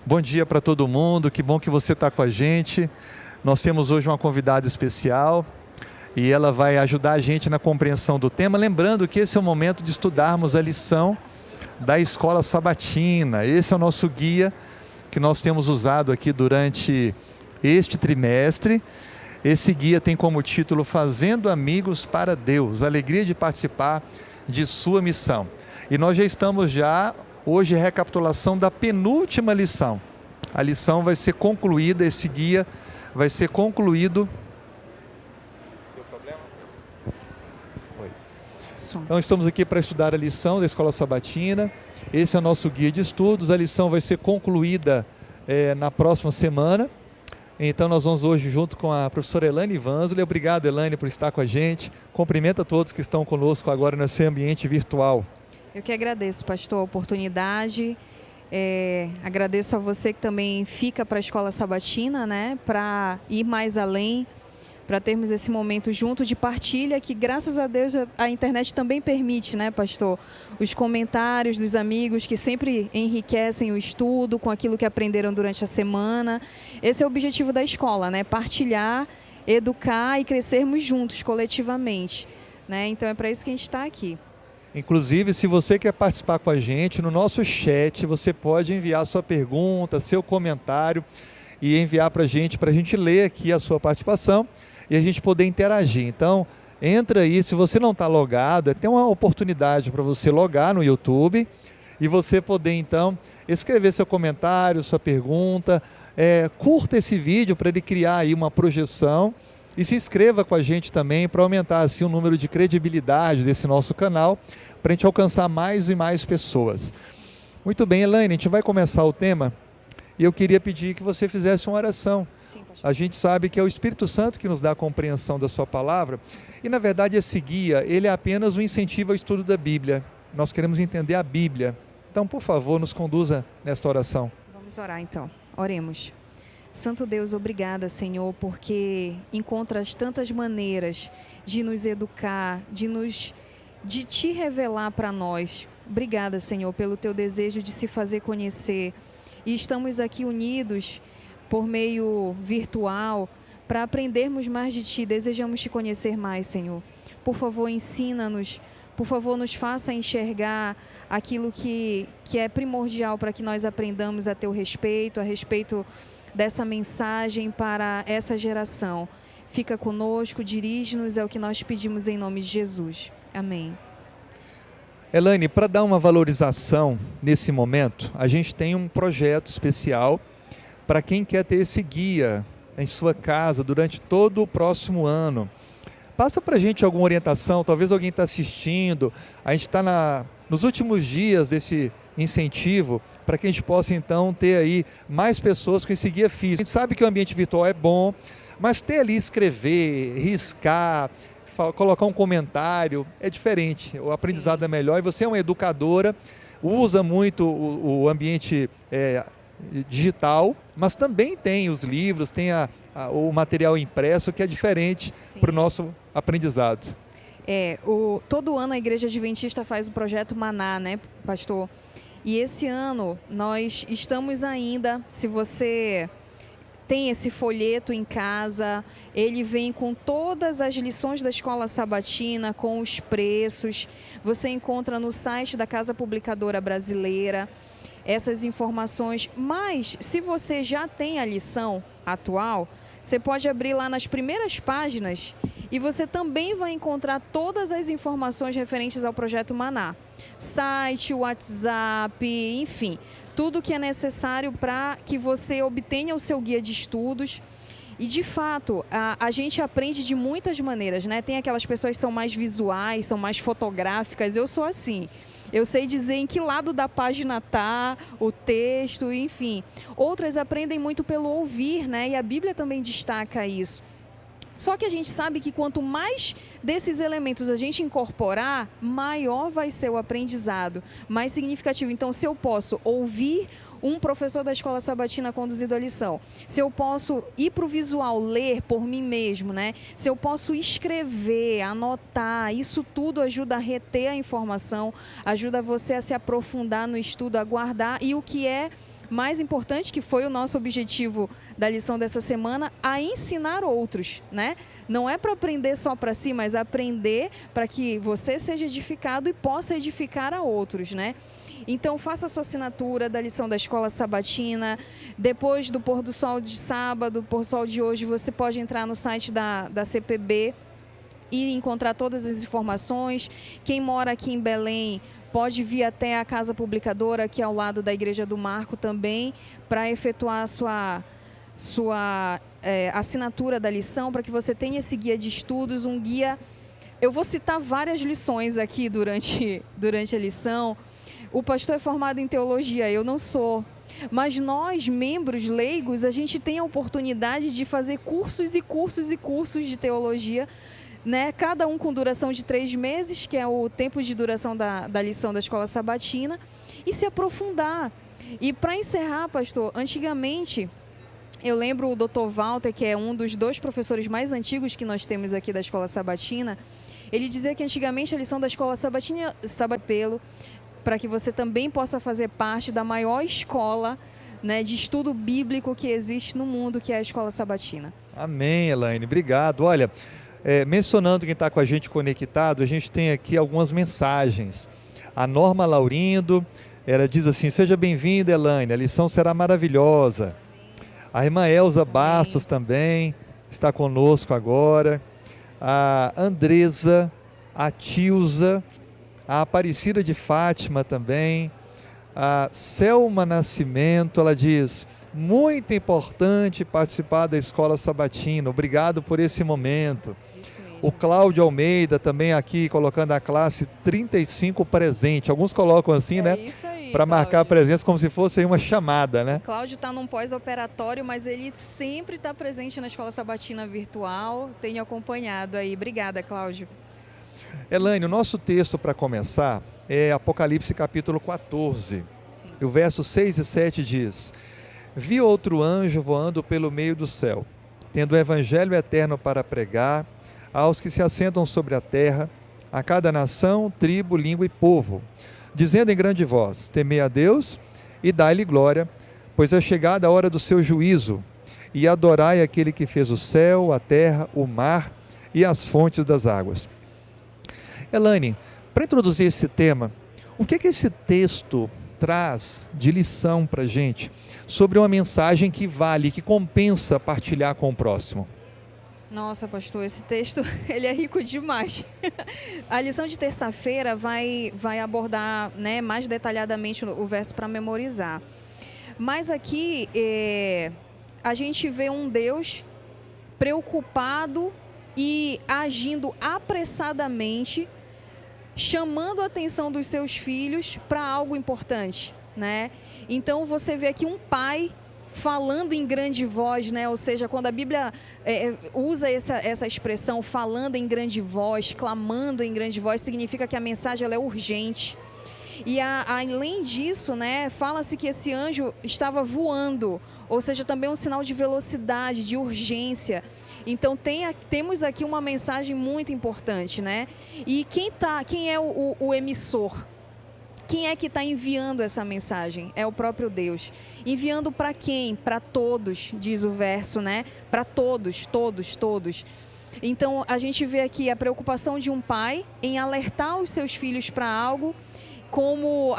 Bom dia para todo mundo, que bom que você está com a gente. Nós temos hoje uma convidada especial e ela vai ajudar a gente na compreensão do tema. Lembrando que esse é o momento de estudarmos a lição da Escola Sabatina. Esse é o nosso guia que nós temos usado aqui durante este trimestre. Esse guia tem como título Fazendo Amigos para Deus, a alegria de participar de sua missão. E nós já estamos hoje recapitulação da penúltima lição. A lição vai ser concluída, esse guia vai ser concluído. Deu problema? Oi. Então estamos aqui para estudar a lição da Escola Sabatina. Esse é o nosso guia de estudos. A lição vai ser concluída na próxima semana. Então nós vamos hoje junto com a professora Elaine Vanzoli. Obrigado, Elaine, por estar com a gente. Cumprimenta a todos que estão conosco agora nesse ambiente virtual. Eu que agradeço, pastor, a oportunidade. Agradeço a você que também fica para a Escola Sabatina, né? Para ir mais além, para termos esse momento junto de partilha, que graças a Deus a internet também permite, né, pastor? Os comentários dos amigos que sempre enriquecem o estudo com aquilo que aprenderam durante a semana. Esse é o objetivo da escola, né? Partilhar, educar e crescermos juntos, coletivamente, né? Então é para isso que a gente está aqui. Inclusive, se você quer participar com a gente, no nosso chat, você pode enviar sua pergunta, seu comentário e enviar para a gente ler aqui a sua participação e a gente poder interagir. Então, entra aí, se você não está logado, tem uma oportunidade para você logar no YouTube e você poder, então, escrever seu comentário, sua pergunta, curta esse vídeo para ele criar aí uma projeção. E se inscreva com a gente também para aumentar assim o número de credibilidade desse nosso canal, para a gente alcançar mais e mais pessoas. Muito bem, Elaine, a gente vai começar o tema e eu queria pedir que você fizesse uma oração. Sim, pastor. A gente sabe que é o Espírito Santo que nos dá a compreensão da sua palavra e, na verdade, esse guia, ele é apenas um incentivo ao estudo da Bíblia. Nós queremos entender a Bíblia. Então, por favor, nos conduza nesta oração. Vamos orar então. Oremos. Santo Deus, obrigada, Senhor, porque encontras tantas maneiras de nos educar, de te revelar para nós. Obrigada, Senhor, pelo teu desejo de se fazer conhecer. E estamos aqui unidos por meio virtual para aprendermos mais de ti. Desejamos te conhecer mais, Senhor. Por favor, ensina-nos. Por favor, nos faça enxergar aquilo que é primordial para que nós aprendamos a teu respeito, a respeito dessa mensagem para essa geração. Fica conosco, dirige-nos, é o que nós pedimos em nome de Jesus. Amém. Elaine, para dar uma valorização nesse momento, a gente tem um projeto especial para quem quer ter esse guia em sua casa durante todo o próximo ano. Passa para a gente alguma orientação, talvez alguém está assistindo, a gente está nos últimos dias desse incentivo para que a gente possa então ter aí mais pessoas com esse guia físico. A gente sabe que o ambiente virtual é bom, mas ter ali, escrever, riscar, colocar um comentário é diferente, o aprendizado Sim. é melhor. E você é uma educadora, usa muito o ambiente digital, mas também tem os livros, tem o material impresso, que é diferente para o nosso aprendizado. Todo ano a Igreja Adventista faz o projeto Maná, né, pastor? E esse ano nós estamos ainda, se você tem esse folheto em casa, ele vem com todas as lições da Escola Sabatina, com os preços. Você encontra no site da Casa Publicadora Brasileira essas informações. Mas se você já tem a lição atual, você pode abrir lá nas primeiras páginas e você também vai encontrar todas as informações referentes ao projeto Maná. Site, WhatsApp, enfim, tudo que é necessário para que você obtenha o seu guia de estudos. E, de fato, a gente aprende de muitas maneiras, né? Tem aquelas pessoas que são mais visuais, são mais fotográficas. Eu sou assim. Eu sei dizer em que lado da página está o texto, enfim. Outras aprendem muito pelo ouvir, né? E a Bíblia também destaca isso. Só que a gente sabe que quanto mais desses elementos a gente incorporar, maior vai ser o aprendizado, mais significativo. Então, se eu posso ouvir um professor da Escola Sabatina conduzindo a lição, se eu posso ir para o visual, ler por mim mesmo, né? Se eu posso escrever, anotar, isso tudo ajuda a reter a informação, ajuda você a se aprofundar no estudo, a guardar, e o que é mais importante, que foi o nosso objetivo da lição dessa semana, a ensinar outros, né? Não é para aprender só para si, mas aprender para que você seja edificado e possa edificar a outros, né? Então, faça a sua assinatura da lição da Escola Sabatina. Depois do pôr do sol de sábado, pôr do sol de hoje, você pode entrar no site da CPB e encontrar todas as informações. Quem mora aqui em Belém pode vir até a Casa Publicadora, aqui ao lado da Igreja do Marco também, para efetuar a sua assinatura da lição, para que você tenha esse guia de estudos, um guia... Eu vou citar várias lições aqui durante a lição. O pastor é formado em teologia, eu não sou. Mas nós, membros leigos, a gente tem a oportunidade de fazer cursos e cursos e cursos de teologia, né? Cada um com duração de 3 meses, que é o tempo de duração da lição da Escola Sabatina, e se aprofundar. E para encerrar, pastor, antigamente, eu lembro o Dr. Walter, que é um dos 2 professores mais antigos que nós temos aqui da Escola Sabatina, ele dizia que antigamente a lição da Escola Sabatina pelo para que você também possa fazer parte da maior escola, né, de estudo bíblico que existe no mundo, que é a Escola Sabatina. Amém, Elaine. Obrigado. Olha, mencionando quem está com a gente conectado, a gente tem aqui algumas mensagens. A Norma Laurindo, ela diz assim: seja bem-vinda, Elaine, a lição será maravilhosa. A irmã Elza Bastos também está conosco agora. A Andresa, a Tilza, a Aparecida de Fátima também, a Selma Nascimento, ela diz: muito importante participar da Escola Sabatina, obrigado por esse momento. O Cláudio Almeida também aqui colocando a classe 35 presente, alguns colocam assim, né? Isso aí, para marcar a presença como se fosse uma chamada, né? O Cláudio está num pós-operatório, mas ele sempre está presente na Escola Sabatina virtual, tenho acompanhado aí. Obrigada, Cláudio. Elaine, o nosso texto para começar é Apocalipse capítulo 14. Sim. E o verso 6 e 7 diz: vi outro anjo voando pelo meio do céu, tendo o evangelho eterno para pregar aos que se assentam sobre a terra, a cada nação, tribo, língua e povo, dizendo em grande voz: temei a Deus e dai-lhe glória, pois é chegada a hora do seu juízo, e adorai aquele que fez o céu, a terra, o mar e as fontes das águas. Elaine, para introduzir esse tema, o que esse texto traz de lição para a gente sobre uma mensagem que vale, que compensa partilhar com o próximo? Nossa, pastor, esse texto ele é rico demais. A lição de terça-feira vai abordar, né, mais detalhadamente o verso para memorizar. Mas aqui a gente vê um Deus preocupado e agindo apressadamente, chamando a atenção dos seus filhos para algo importante, né? Então você vê aqui um pai falando em grande voz, né? Ou seja, quando a Bíblia usa essa expressão, falando em grande voz, clamando em grande voz, significa que a mensagem ela é urgente. E além disso, né, fala-se que esse anjo estava voando, ou seja, também um sinal de velocidade, de urgência. Então temos aqui uma mensagem muito importante, né? E quem é o emissor? Quem é que está enviando essa mensagem? É o próprio Deus. Enviando para quem? Para todos, diz o verso, né? Para todos, todos, todos. Então a gente vê aqui a preocupação de um pai em alertar os seus filhos para algo, como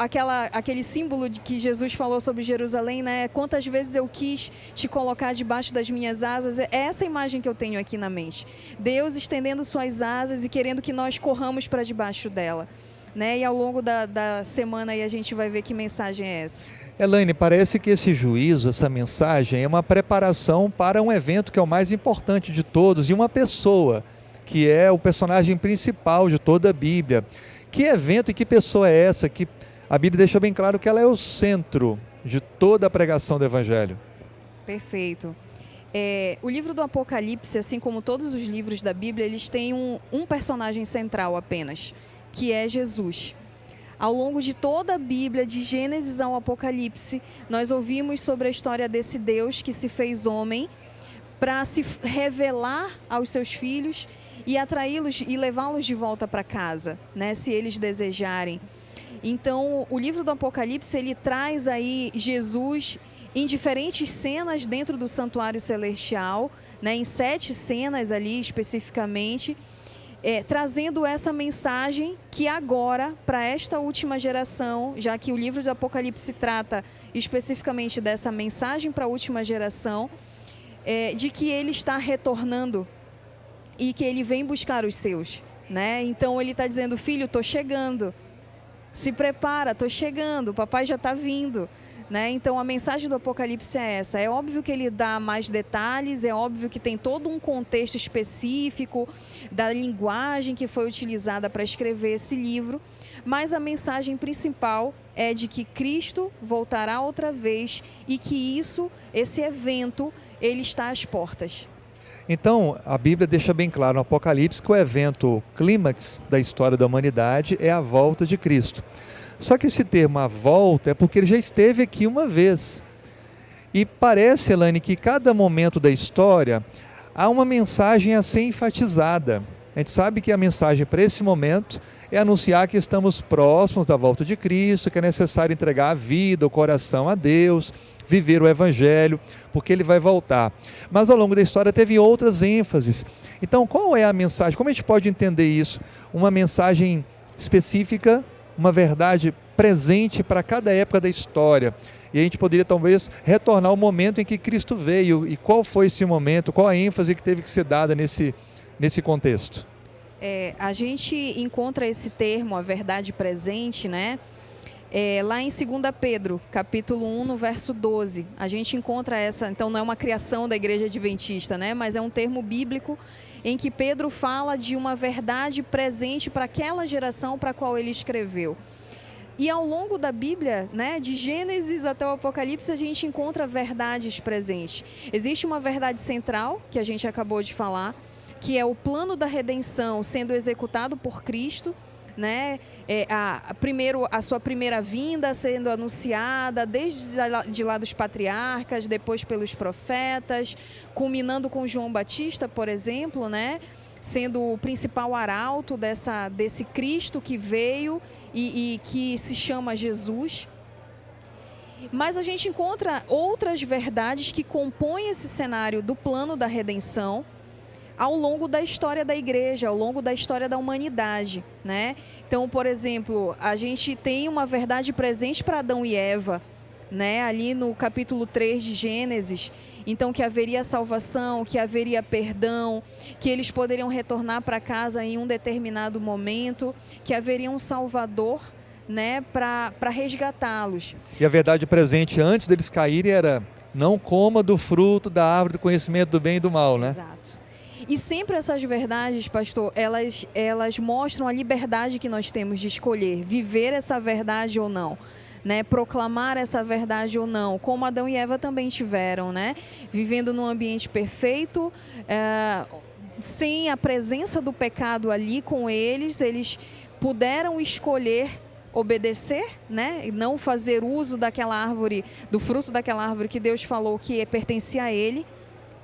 aquele símbolo de que Jesus falou sobre Jerusalém, né? Quantas vezes eu quis te colocar debaixo das minhas asas. É essa imagem que eu tenho aqui na mente. Deus estendendo suas asas e querendo que nós corramos para debaixo dela, né? E ao longo da semana aí a gente vai ver que mensagem é essa. Elaine, parece que esse juízo, essa mensagem é uma preparação para um evento que é o mais importante de todos, e uma pessoa que é o personagem principal de toda a Bíblia. Que evento e que pessoa é essa que a Bíblia deixa bem claro que ela é o centro de toda a pregação do Evangelho? Perfeito. O livro do Apocalipse, assim como todos os livros da Bíblia, eles têm um personagem central apenas, que é Jesus. Ao longo de toda a Bíblia, de Gênesis ao Apocalipse, nós ouvimos sobre a história desse Deus que se fez homem para se revelar aos seus filhos e atraí-los e levá-los de volta para casa, né, se eles desejarem. Então, o livro do Apocalipse, ele traz aí Jesus em diferentes cenas dentro do santuário celestial, né, em 7 cenas ali especificamente, trazendo essa mensagem que agora, para esta última geração, já que o livro do Apocalipse trata especificamente dessa mensagem para a última geração, de que ele está retornando e que ele vem buscar os seus, né? Então ele está dizendo: filho, estou chegando, se prepara, estou chegando, o papai já está vindo, né? Então a mensagem do Apocalipse é essa. É óbvio que ele dá mais detalhes, é óbvio que tem todo um contexto específico da linguagem que foi utilizada para escrever esse livro, mas a mensagem principal é de que Cristo voltará outra vez e que esse evento, ele está às portas. Então, a Bíblia deixa bem claro no Apocalipse que o evento clímax da história da humanidade é a volta de Cristo. Só que esse termo, a volta, é porque ele já esteve aqui uma vez. E parece, Elaine, que cada momento da história há uma mensagem a ser enfatizada. A gente sabe que a mensagem para esse momento é anunciar que estamos próximos da volta de Cristo, que é necessário entregar a vida, o coração a Deus, viver o Evangelho, porque ele vai voltar. Mas ao longo da história teve outras ênfases. Então, qual é a mensagem? Como a gente pode entender isso? Uma mensagem específica, uma verdade presente para cada época da história. E a gente poderia talvez retornar ao momento em que Cristo veio. E qual foi esse momento? Qual a ênfase que teve que ser dada nesse contexto? A gente encontra esse termo, a verdade presente, né? Lá em 2 Pedro, capítulo 1, no verso 12, a gente encontra essa, então não é uma criação da Igreja Adventista, né? Mas é um termo bíblico em que Pedro fala de uma verdade presente para aquela geração para a qual ele escreveu. E ao longo da Bíblia, né, de Gênesis até o Apocalipse, a gente encontra verdades presentes. Existe uma verdade central, que a gente acabou de falar, que é o plano da redenção sendo executado por Cristo, né? Primeiro a sua primeira vinda sendo anunciada desde de lá dos patriarcas, depois pelos profetas, culminando com João Batista, por exemplo, né? Sendo o principal arauto desse Cristo que veio e que se chama Jesus. Mas a gente encontra outras verdades que compõem esse cenário do plano da redenção ao longo da história da igreja, ao longo da história da humanidade, né? Então, por exemplo, a gente tem uma verdade presente para Adão e Eva, né? Ali no capítulo 3 de Gênesis, então que haveria salvação, que haveria perdão, que eles poderiam retornar para casa em um determinado momento, que haveria um Salvador, né, para resgatá-los. E a verdade presente antes deles caírem era: não coma do fruto da árvore do conhecimento do bem e do mal, né? Exato. E sempre essas verdades, pastor, elas mostram a liberdade que nós temos de escolher, viver essa verdade ou não, né? Proclamar essa verdade ou não, como Adão e Eva também tiveram, né? Vivendo num ambiente perfeito, sem a presença do pecado ali com eles puderam escolher obedecer, né? E não fazer uso daquela árvore, do fruto daquela árvore que Deus falou que pertencia a ele,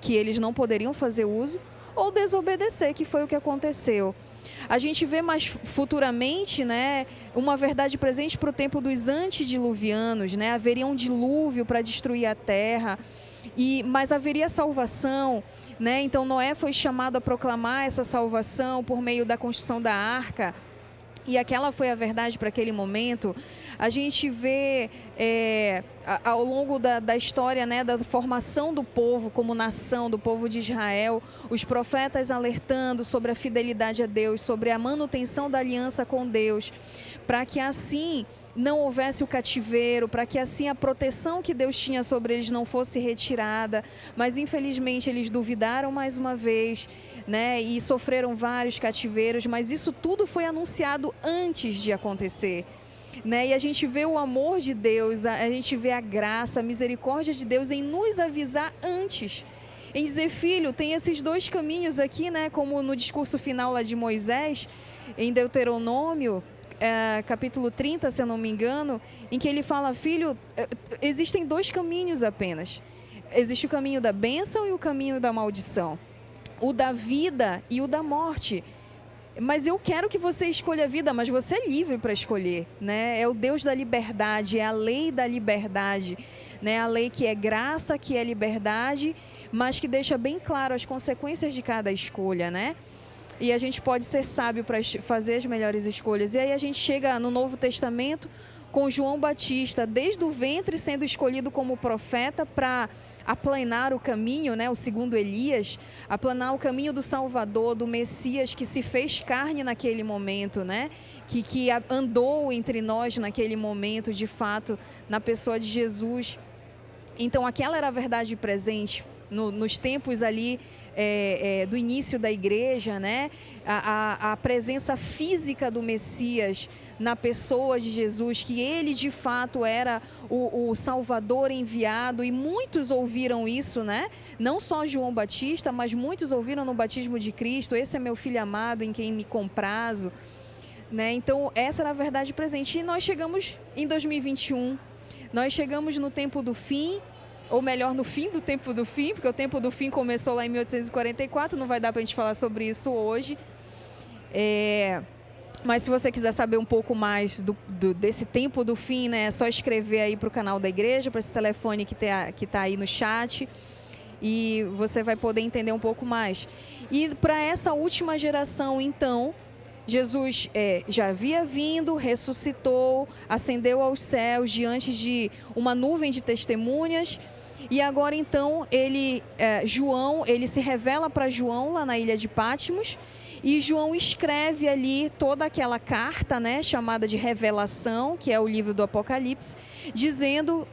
que eles não poderiam fazer uso, ou desobedecer, que foi o que aconteceu. A gente vê mais futuramente, né, uma verdade presente para o tempo dos antediluvianos, né? Haveria um dilúvio para destruir a terra, mas haveria salvação, né? Então Noé foi chamado a proclamar essa salvação por meio da construção da arca. E aquela foi a verdade para aquele momento. A gente vê ao longo da história, né, da formação do povo como nação, do povo de Israel, os profetas alertando sobre a fidelidade a Deus, sobre a manutenção da aliança com Deus, para que assim não houvesse o cativeiro, para que assim a proteção que Deus tinha sobre eles não fosse retirada. Mas infelizmente eles duvidaram mais uma vez, né, e sofreram vários cativeiros, mas isso tudo foi anunciado antes de acontecer, né? E a gente vê o amor de Deus, a gente vê a graça, a misericórdia de Deus em nos avisar antes, em dizer: filho, tem esses 2 caminhos aqui, né? Como no discurso final lá de Moisés, em Deuteronômio, capítulo 30, se eu não me engano, em que ele fala: filho, existem 2 caminhos apenas. Existe o caminho da bênção e o caminho da maldição. O da vida e o da morte. mas eu quero que você escolha a vida, mas você é livre para escolher, né? É o Deus da liberdade, é a lei da liberdade, né? A lei que é graça, que é liberdade, mas que deixa bem claro as consequências de cada escolha, né? E a gente pode ser sábio para fazer as melhores escolhas. E aí a gente chega no Novo Testamento com João Batista, desde o ventre sendo escolhido como profeta para aplanar o caminho, né? O segundo Elias, aplanar o caminho do Salvador, do Messias que se fez carne naquele momento, né? Que andou entre nós naquele momento, de fato, na pessoa de Jesus. Então aquela era a verdade presente nos tempos ali do início da igreja, né? A presença física do Messias na pessoa de Jesus, que ele de fato era o Salvador enviado, e muitos ouviram isso, né? Não só João Batista, mas muitos ouviram no batismo de Cristo: esse é meu filho amado em quem me comprazo, né? Então essa era a verdade presente. E nós chegamos em 2021, nós chegamos no tempo do fim, ou melhor, no fim do tempo do fim, porque o tempo do fim começou lá em 1844, não vai dar para a gente falar sobre isso hoje. Mas se você quiser saber um pouco mais desse tempo do fim, né, é só escrever aí para o canal da igreja, para esse telefone que tá aí no chat, e você vai poder entender um pouco mais. E para essa última geração, então, Jesus já havia vindo, ressuscitou, ascendeu aos céus diante de uma nuvem de testemunhas. E agora então João, ele se revela para João lá na ilha de Patmos, e João escreve ali toda aquela carta, né, chamada de Revelação, que é o livro do Apocalipse, dizendo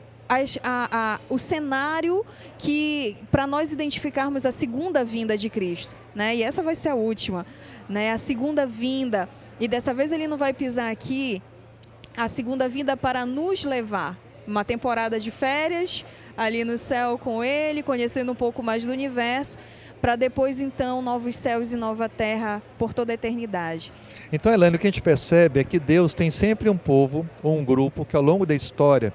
o cenário que para nós identificarmos a segunda vinda de Cristo, né? E essa vai ser a última, né? A segunda vinda. E dessa vez ele não vai pisar aqui, a segunda vinda para nos levar uma temporada de férias ali no céu com ele, conhecendo um pouco mais do universo, para depois então novos céus e nova terra por toda a eternidade. Então, Elaine, o que a gente percebe é que Deus tem sempre um povo ou um grupo que ao longo da história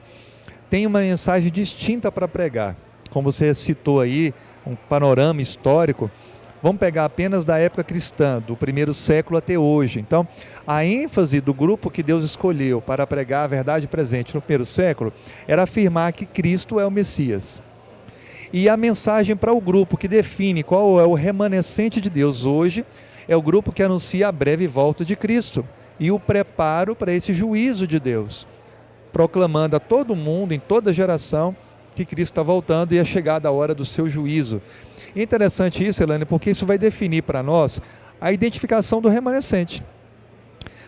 tem uma mensagem distinta para pregar. Como você citou aí, um panorama histórico, vamos pegar apenas da época cristã, do primeiro século até hoje. Então, a ênfase do grupo que Deus escolheu para pregar a verdade presente no primeiro século era afirmar que Cristo é o Messias. E a mensagem para o grupo que define qual é o remanescente de Deus hoje é o grupo que anuncia a breve volta de Cristo e o preparo para esse juízo de Deus, proclamando a todo mundo, em toda geração, que Cristo está voltando e é chegada a hora do seu juízo. É interessante isso, Elaine, porque isso vai definir para nós a identificação do remanescente.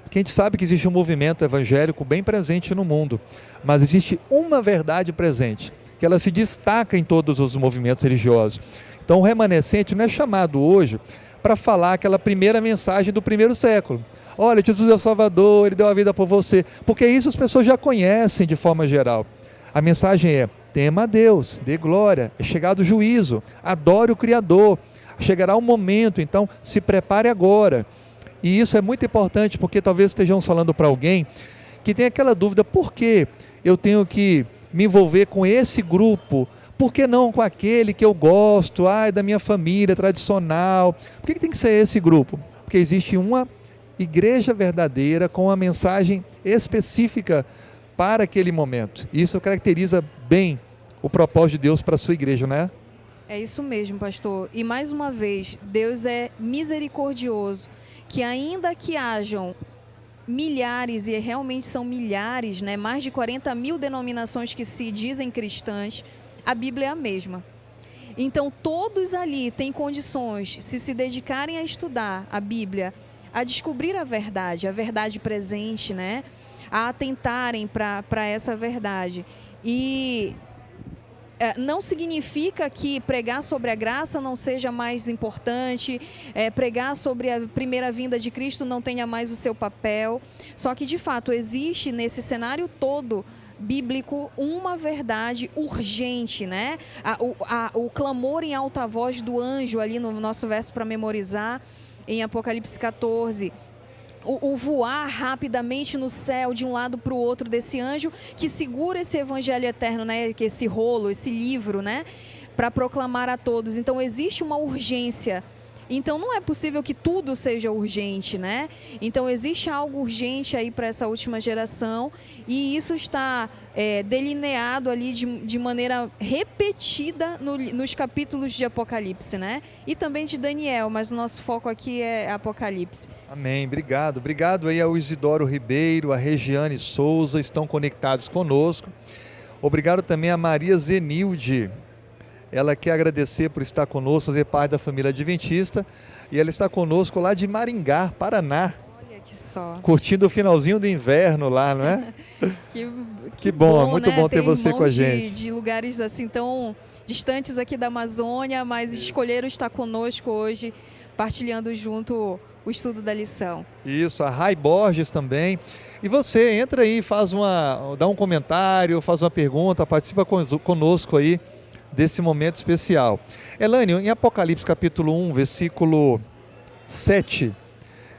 Porque a gente sabe que existe um movimento evangélico bem presente no mundo, mas existe uma verdade presente, que ela se destaca em todos os movimentos religiosos. Então o remanescente não é chamado hoje para falar aquela primeira mensagem do primeiro século. Olha, Jesus é o Salvador, Ele deu a vida por você, porque isso as pessoas já conhecem de forma geral. A mensagem é: tema a Deus, dê glória, é chegado o juízo, adore o Criador, chegará o momento, então se prepare agora. E isso é muito importante, porque talvez estejamos falando para alguém que tem aquela dúvida: por que eu tenho que me envolver com esse grupo? Por que não com aquele que eu gosto, da minha família tradicional? Por que tem que ser esse grupo? Porque existe uma igreja verdadeira com uma mensagem específica para aquele momento. Isso caracteriza bem o propósito de Deus para a sua igreja, não é? É isso mesmo, pastor. E mais uma vez, Deus é misericordioso, que ainda que hajam milhares, e realmente são milhares, né? Mais de 40 mil denominações que se dizem cristãs, a Bíblia é a mesma. Então todos ali têm condições, se dedicarem a estudar a Bíblia, a descobrir a verdade presente, né? A atentarem para essa verdade. E não significa que pregar sobre a graça não seja mais importante, pregar sobre a primeira vinda de Cristo não tenha mais o seu papel. Só que, de fato, existe nesse cenário todo bíblico uma verdade urgente, né? O clamor em alta voz do anjo ali no nosso verso para memorizar, em Apocalipse 14, o voar rapidamente no céu de um lado para o outro desse anjo que segura esse evangelho eterno, né? Que esse rolo, esse livro, né? Para proclamar a todos. Então existe uma urgência Então não é possível que tudo seja urgente, né? Então existe algo urgente aí para essa última geração e isso está delineado ali de maneira repetida nos capítulos de Apocalipse, né? E também de Daniel, mas o nosso foco aqui é Apocalipse. Amém, obrigado. Obrigado aí ao Isidoro Ribeiro, a Regiane Souza, estão conectados conosco. Obrigado também a Maria Zenilde. Ela quer agradecer por estar conosco, fazer parte da família adventista. E ela está conosco lá de Maringá, Paraná. Olha que só. Curtindo o finalzinho do inverno lá, não é? Que bom, muito né? bom ter Tem você com a irmãos gente. de lugares assim tão distantes aqui da Amazônia, mas escolheram estar conosco hoje, partilhando junto o estudo da lição. Isso, a Rai Borges também. E você, entra aí, dá um comentário, faz uma pergunta, participa conosco aí desse momento especial. Elânio, em Apocalipse capítulo 1, versículo 7,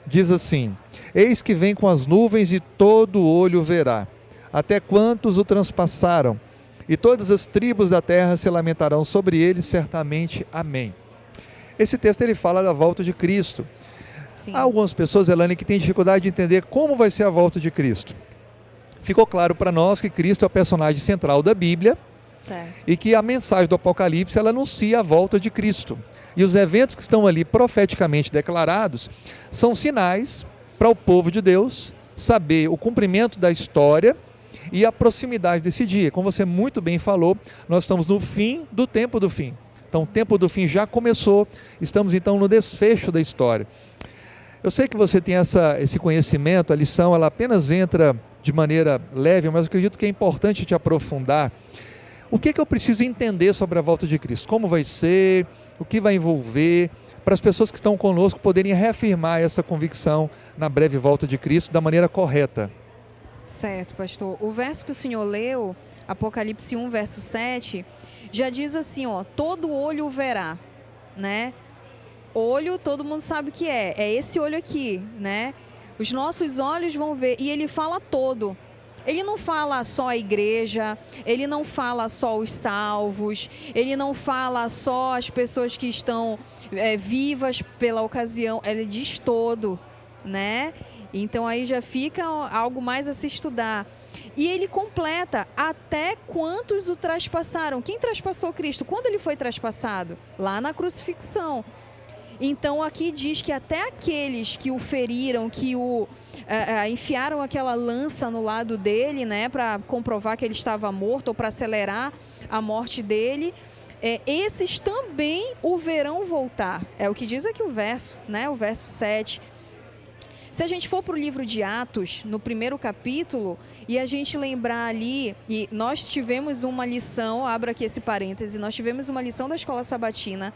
diz assim: Eis que vem com as nuvens e todo olho verá, até quantos o transpassaram, e todas as tribos da terra se lamentarão sobre ele, certamente. Amém. Esse texto ele fala da volta de Cristo. Sim. Há algumas pessoas, Elane, que têm dificuldade de entender como vai ser a volta de Cristo. Ficou claro para nós que Cristo é o personagem central da Bíblia, certo, e que a mensagem do Apocalipse ela anuncia a volta de Cristo. E os eventos que estão ali profeticamente declarados são sinais para o povo de Deus saber o cumprimento da história e a proximidade desse dia. Como você muito bem falou, nós estamos no fim do tempo do fim. Então o tempo do fim já começou, estamos então no desfecho da história. Eu sei que você tem esse conhecimento, a lição ela apenas entra de maneira leve, mas eu acredito que é importante te aprofundar. O que eu preciso entender sobre a volta de Cristo? Como vai ser? O que vai envolver? Para as pessoas que estão conosco poderem reafirmar essa convicção na breve volta de Cristo da maneira correta. Certo, pastor. O verso que o senhor leu, Apocalipse 1, verso 7, já diz assim, ó, todo olho verá, né? Olho, todo mundo sabe o que é esse olho aqui, né? Os nossos olhos vão ver, e ele fala todo. Ele não fala só a igreja, ele não fala só os salvos, ele não fala só as pessoas que estão vivas pela ocasião, ele diz todo, né? Então aí já fica algo mais a se estudar. E ele completa, até quantos o traspassaram. Quem traspassou Cristo? Quando ele foi traspassado? Lá na crucifixão. Então aqui diz que até aqueles que o feriram, que enfiaram aquela lança no lado dele, né, para comprovar que ele estava morto ou para acelerar a morte dele, esses também o verão voltar. É o que diz aqui o verso, né, o verso 7. Se a gente for para o livro de Atos, no primeiro capítulo, e a gente lembrar ali, e nós tivemos uma lição, abro aqui esse parêntese, nós tivemos uma lição da Escola Sabatina,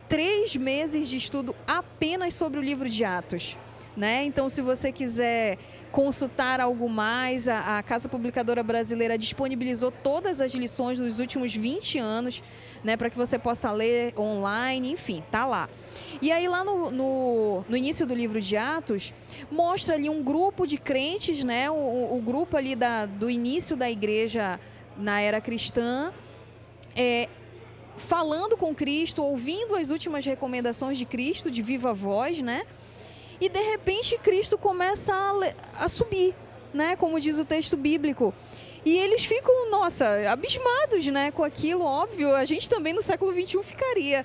3 meses de estudo apenas sobre o livro de Atos, né? Então, se você quiser consultar algo mais, a Casa Publicadora Brasileira disponibilizou todas as lições dos últimos 20 anos, né, para que você possa ler online, enfim, tá lá. E aí lá no início do livro de Atos, mostra ali um grupo de crentes, né, o grupo ali do início da igreja na era cristã, falando com Cristo, ouvindo as últimas recomendações de Cristo, de viva voz, né? E de repente Cristo começa a subir, né? Como diz o texto bíblico. E eles ficam, nossa, abismados, né? Com aquilo, óbvio, a gente também no século XXI ficaria,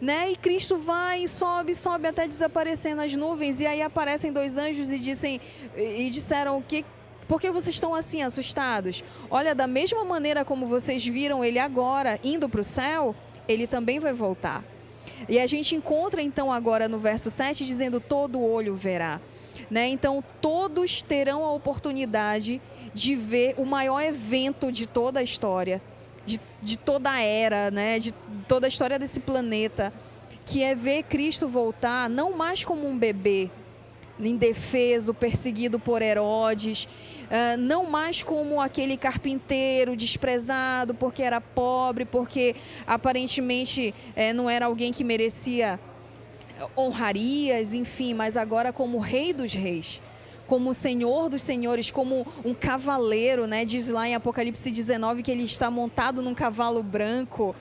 né? E Cristo vai e sobe até desaparecer nas nuvens. E aí aparecem 2 anjos e disseram que... Por que vocês estão assim assustados? Olha, da mesma maneira como vocês viram ele agora indo para o céu, ele também vai voltar. E a gente encontra então agora no verso 7 dizendo todo olho verá, né? Então todos terão a oportunidade de ver o maior evento de toda a história, de toda a era, né? De toda a história desse planeta, que é ver Cristo voltar não mais como um bebê, indefeso, perseguido por Herodes, não mais como aquele carpinteiro desprezado porque era pobre, porque aparentemente não era alguém que merecia honrarias, enfim, mas agora como Rei dos Reis, como Senhor dos Senhores, como um cavaleiro, né? Diz lá em Apocalipse 19 que ele está montado num cavalo branco.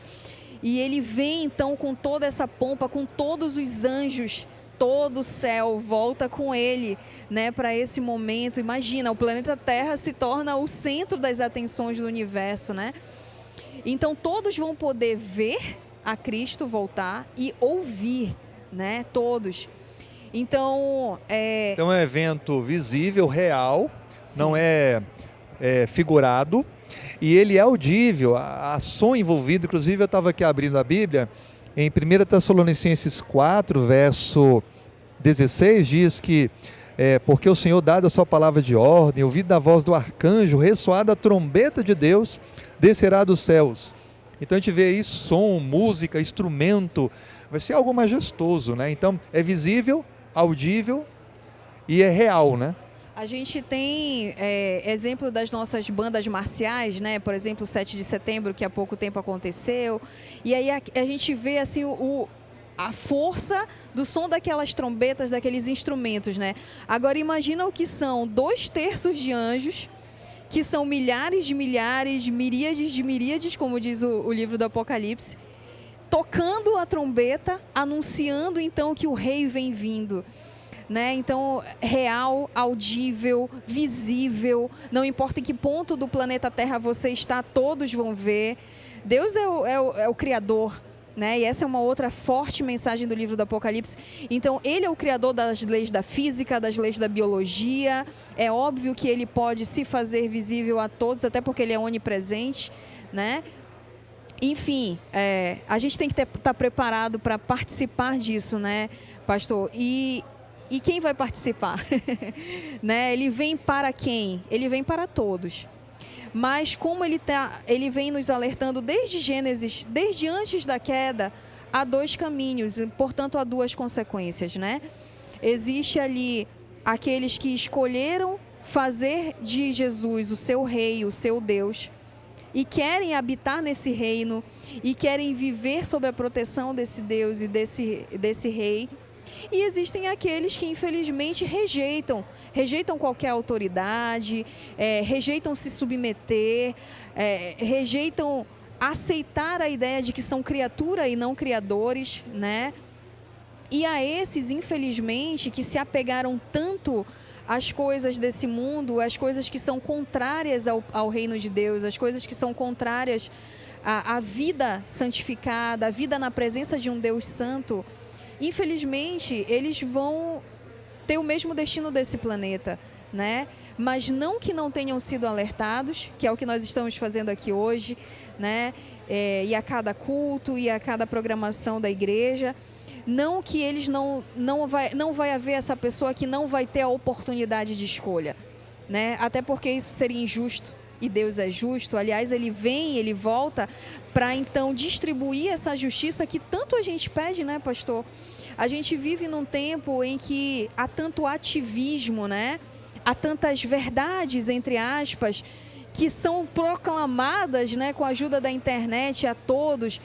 E ele vem então com toda essa pompa, com todos os anjos, todo o céu volta com ele, né, para esse momento. Imagina, o planeta Terra se torna o centro das atenções do universo, né? Então todos vão poder ver a Cristo voltar e ouvir, né? Todos. Então Então é um evento visível, real, sim, não é figurado, e ele é audível, a som envolvido. Inclusive eu estava aqui abrindo a Bíblia, em 1 Tessalonicenses 4, verso 16, diz que porque o Senhor, dado a sua palavra de ordem, ouvido da voz do arcanjo, ressoada a trombeta de Deus, descerá dos céus. Então a gente vê aí som, música, instrumento, vai ser algo majestoso, né? Então é visível, audível e é real, né? a gente tem exemplo das nossas bandas marciais, né? Por exemplo, o 7 de setembro, que há pouco tempo aconteceu. E aí a gente vê assim a força do som daquelas trombetas, daqueles instrumentos, né? Agora imagina o que são 2/3 de anjos, que são milhares de milhares, miríades de miríades, como diz o livro do Apocalipse, tocando a trombeta, anunciando então que o rei vem vindo. Né? Então, real, audível, visível, não importa em que ponto do planeta Terra você está, todos vão ver. Deus é o Criador, né? E essa é uma outra forte mensagem do livro do Apocalipse. Então, ele é o Criador das leis da física, das leis da biologia. É óbvio que ele pode se fazer visível a todos, até porque ele é onipresente, né? Enfim, a gente tem que estar preparado para participar disso, né, pastor? E quem vai participar? Né? Ele vem para quem? Ele vem para todos. Mas como ele vem nos alertando desde Gênesis, desde antes da queda, há 2 caminhos, portanto há 2 consequências, né? Existe ali aqueles que escolheram fazer de Jesus o seu rei, o seu Deus, e querem habitar nesse reino, e querem viver sob a proteção desse Deus e desse rei. E existem aqueles que infelizmente rejeitam qualquer autoridade, rejeitam se submeter, rejeitam aceitar a ideia de que são criatura e não criadores, né? E a esses, infelizmente, que se apegaram tanto às coisas desse mundo, às coisas que são contrárias ao reino de Deus, às coisas que são contrárias à vida santificada, à vida na presença de um Deus santo, infelizmente, eles vão ter o mesmo destino desse planeta, né? Mas não que não tenham sido alertados, que é o que nós estamos fazendo aqui hoje, né? E a cada culto e a cada programação da igreja. Não que eles não vai haver essa pessoa que não vai ter a oportunidade de escolha, né? Até porque isso seria injusto. E Deus é justo. Aliás, ele volta para então distribuir essa justiça que tanto a gente pede, né, pastor? A gente vive num tempo em que há tanto ativismo, né? Há tantas verdades, entre aspas, que são proclamadas, né, com a ajuda da internet a todos.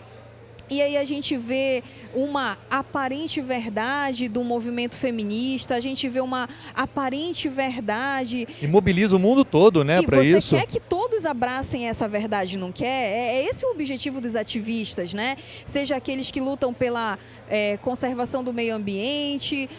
E aí a gente vê uma aparente verdade do movimento feminista, a gente vê uma aparente verdade... E mobiliza o mundo todo, né, para isso. E você quer que todos abracem essa verdade, não quer? É esse o objetivo dos ativistas, né? Seja aqueles que lutam pela conservação do meio ambiente,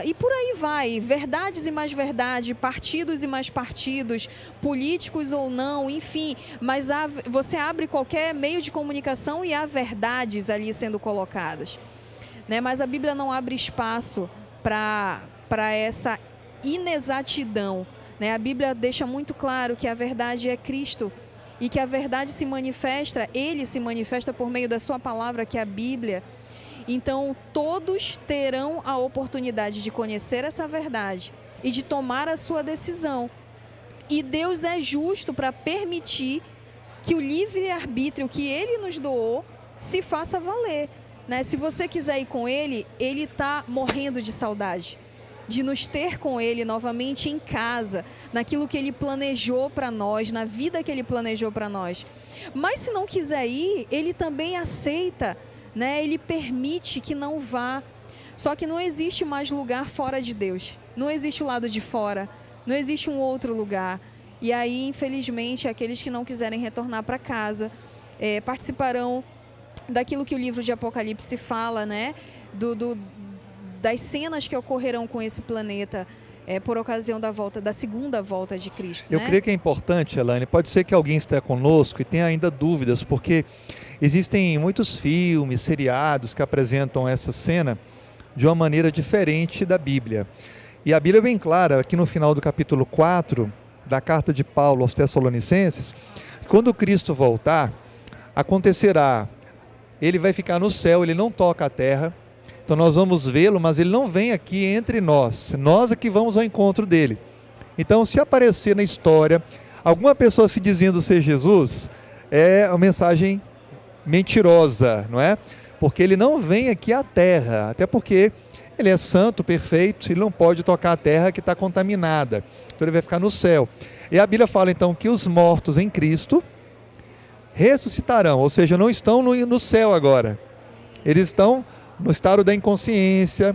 e por aí vai. Verdades e mais verdade, partidos e mais partidos, políticos ou não, enfim. Mas você abre qualquer meio de comunicação e há verdade ali sendo colocadas, né? Mas a Bíblia não abre espaço para essa inexatidão, né? A Bíblia deixa muito claro que a verdade é Cristo e que a verdade ele se manifesta por meio da sua palavra, que é a Bíblia. Então todos terão a oportunidade de conhecer essa verdade e de tomar a sua decisão. E Deus é justo para permitir que o livre-arbítrio que Ele nos doou se faça valer, né? Se você quiser ir com Ele está morrendo de saudade de nos ter com Ele novamente em casa, naquilo que Ele planejou para nós, na vida que Ele planejou para nós. Mas se não quiser ir, Ele também aceita, né? Ele permite que não vá. Só que não existe mais lugar fora de Deus. Não existe o lado de fora. Não existe um outro lugar. E aí, infelizmente, aqueles que não quiserem retornar para casa participarão daquilo que o livro de Apocalipse fala, né? Das cenas que ocorrerão com esse planeta por ocasião da segunda volta de Cristo. Eu creio que é importante, Elaine, pode ser que alguém esteja conosco e tenha ainda dúvidas, porque existem muitos filmes, seriados que apresentam essa cena de uma maneira diferente da Bíblia. E a Bíblia é bem clara, aqui no final do capítulo 4 da carta de Paulo aos Tessalonicenses, quando Cristo voltar, acontecerá, ele vai ficar no céu, ele não toca a terra, então nós vamos vê-lo, mas ele não vem aqui entre nós é que vamos ao encontro dele. Então, se aparecer na história alguma pessoa se dizendo ser Jesus, é uma mensagem mentirosa, não é? Porque ele não vem aqui à terra, até porque ele é santo, perfeito, ele não pode tocar a terra que está contaminada, então ele vai ficar no céu. E a Bíblia fala então que os mortos em Cristo ressuscitarão, ou seja, não estão no céu agora, eles estão no estado da inconsciência.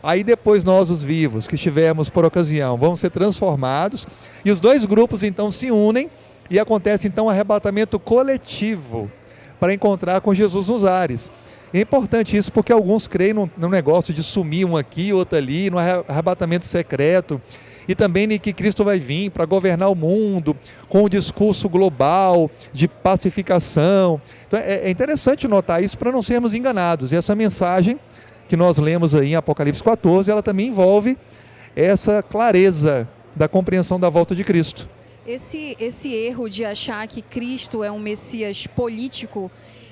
Aí depois nós, os vivos, que estivermos por ocasião, vamos ser transformados, e os dois grupos então se unem, e acontece então um arrebatamento coletivo, para encontrar com Jesus nos ares. É importante isso porque alguns creem no negócio de sumir um aqui, outro ali, no arrebatamento secreto, e também em que Cristo vai vir para governar o mundo com um discurso global de pacificação. Então é interessante notar isso para não sermos enganados. E essa mensagem que nós lemos aí em Apocalipse 14, ela também envolve essa clareza da compreensão da volta de Cristo. Esse erro de achar que Cristo é um Messias político,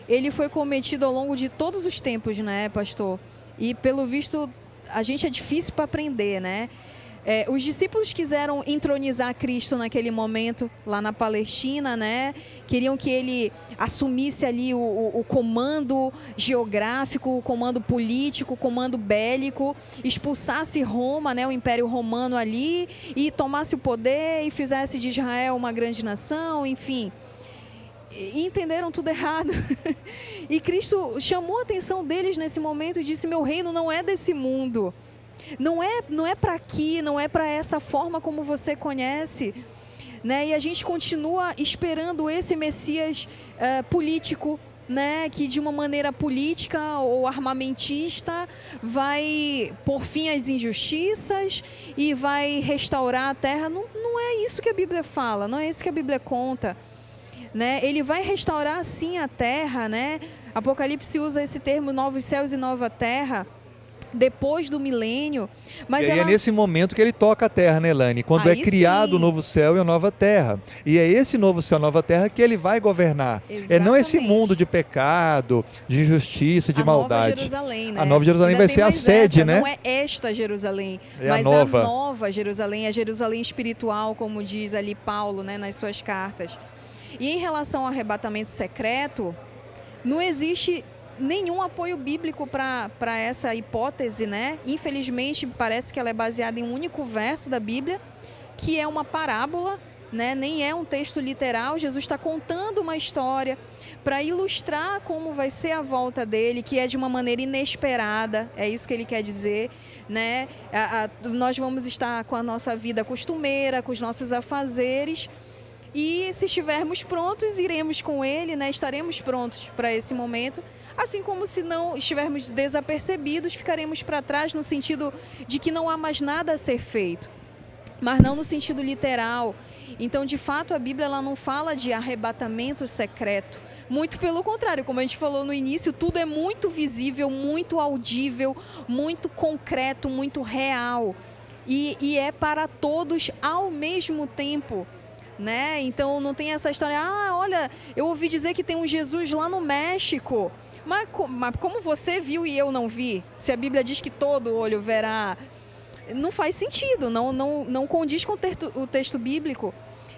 ele foi cometido ao longo de todos os tempos, né, pastor? E pelo visto, a gente é difícil para aprender, né? Os discípulos quiseram entronizar Cristo naquele momento, lá na Palestina, né? Queriam que ele assumisse ali o comando geográfico, o comando político, o comando bélico, expulsasse Roma, né? O Império Romano ali, e tomasse o poder e fizesse de Israel uma grande nação, enfim. E entenderam tudo errado. E Cristo chamou a atenção deles nesse momento e disse: meu reino não é desse mundo. Não é para aqui, não é para essa forma como você conhece, né? E a gente continua esperando esse Messias político, né? Que de uma maneira política ou armamentista vai pôr fim às injustiças e vai restaurar a terra. Não é isso que a Bíblia fala, não é isso que a Bíblia conta, né? Ele vai restaurar sim a terra, né? Apocalipse usa esse termo novos céus e nova terra, depois do milênio. Mas e aí é nesse momento que ele toca a terra, né, Elaine? Quando é criado o novo céu e a nova terra. E é esse novo céu e nova terra que ele vai governar. Exatamente. É não esse mundo de pecado, de injustiça, de maldade. Nova Jerusalém, né? A Nova Jerusalém vai ser a sede, né? Não é esta Jerusalém, mas a nova Jerusalém, a Jerusalém espiritual, como diz ali Paulo, né, nas suas cartas. E em relação ao arrebatamento secreto, não existe nenhum apoio bíblico para essa hipótese, né? Infelizmente, parece que ela é baseada em um único verso da Bíblia, que é uma parábola, né? Nem é um texto literal. Jesus está contando uma história para ilustrar como vai ser a volta dele, que é de uma maneira inesperada, é isso que ele quer dizer, né? Nós vamos estar com a nossa vida costumeira, com os nossos afazeres, e se estivermos prontos, iremos com ele, né? Estaremos prontos para esse momento. Assim como se não estivermos desapercebidos, ficaremos para trás no sentido de que não há mais nada a ser feito, mas não no sentido literal. Então, de fato, a Bíblia ela não fala de arrebatamento secreto. Muito pelo contrário, como a gente falou no início, tudo é muito visível, muito audível, muito concreto, muito real. E é para todos ao mesmo tempo, né? Então, não tem essa história, olha, eu ouvi dizer que tem um Jesus lá no México. Mas como você viu e eu não vi? Se a Bíblia diz que todo olho verá, não faz sentido, não condiz com o texto bíblico,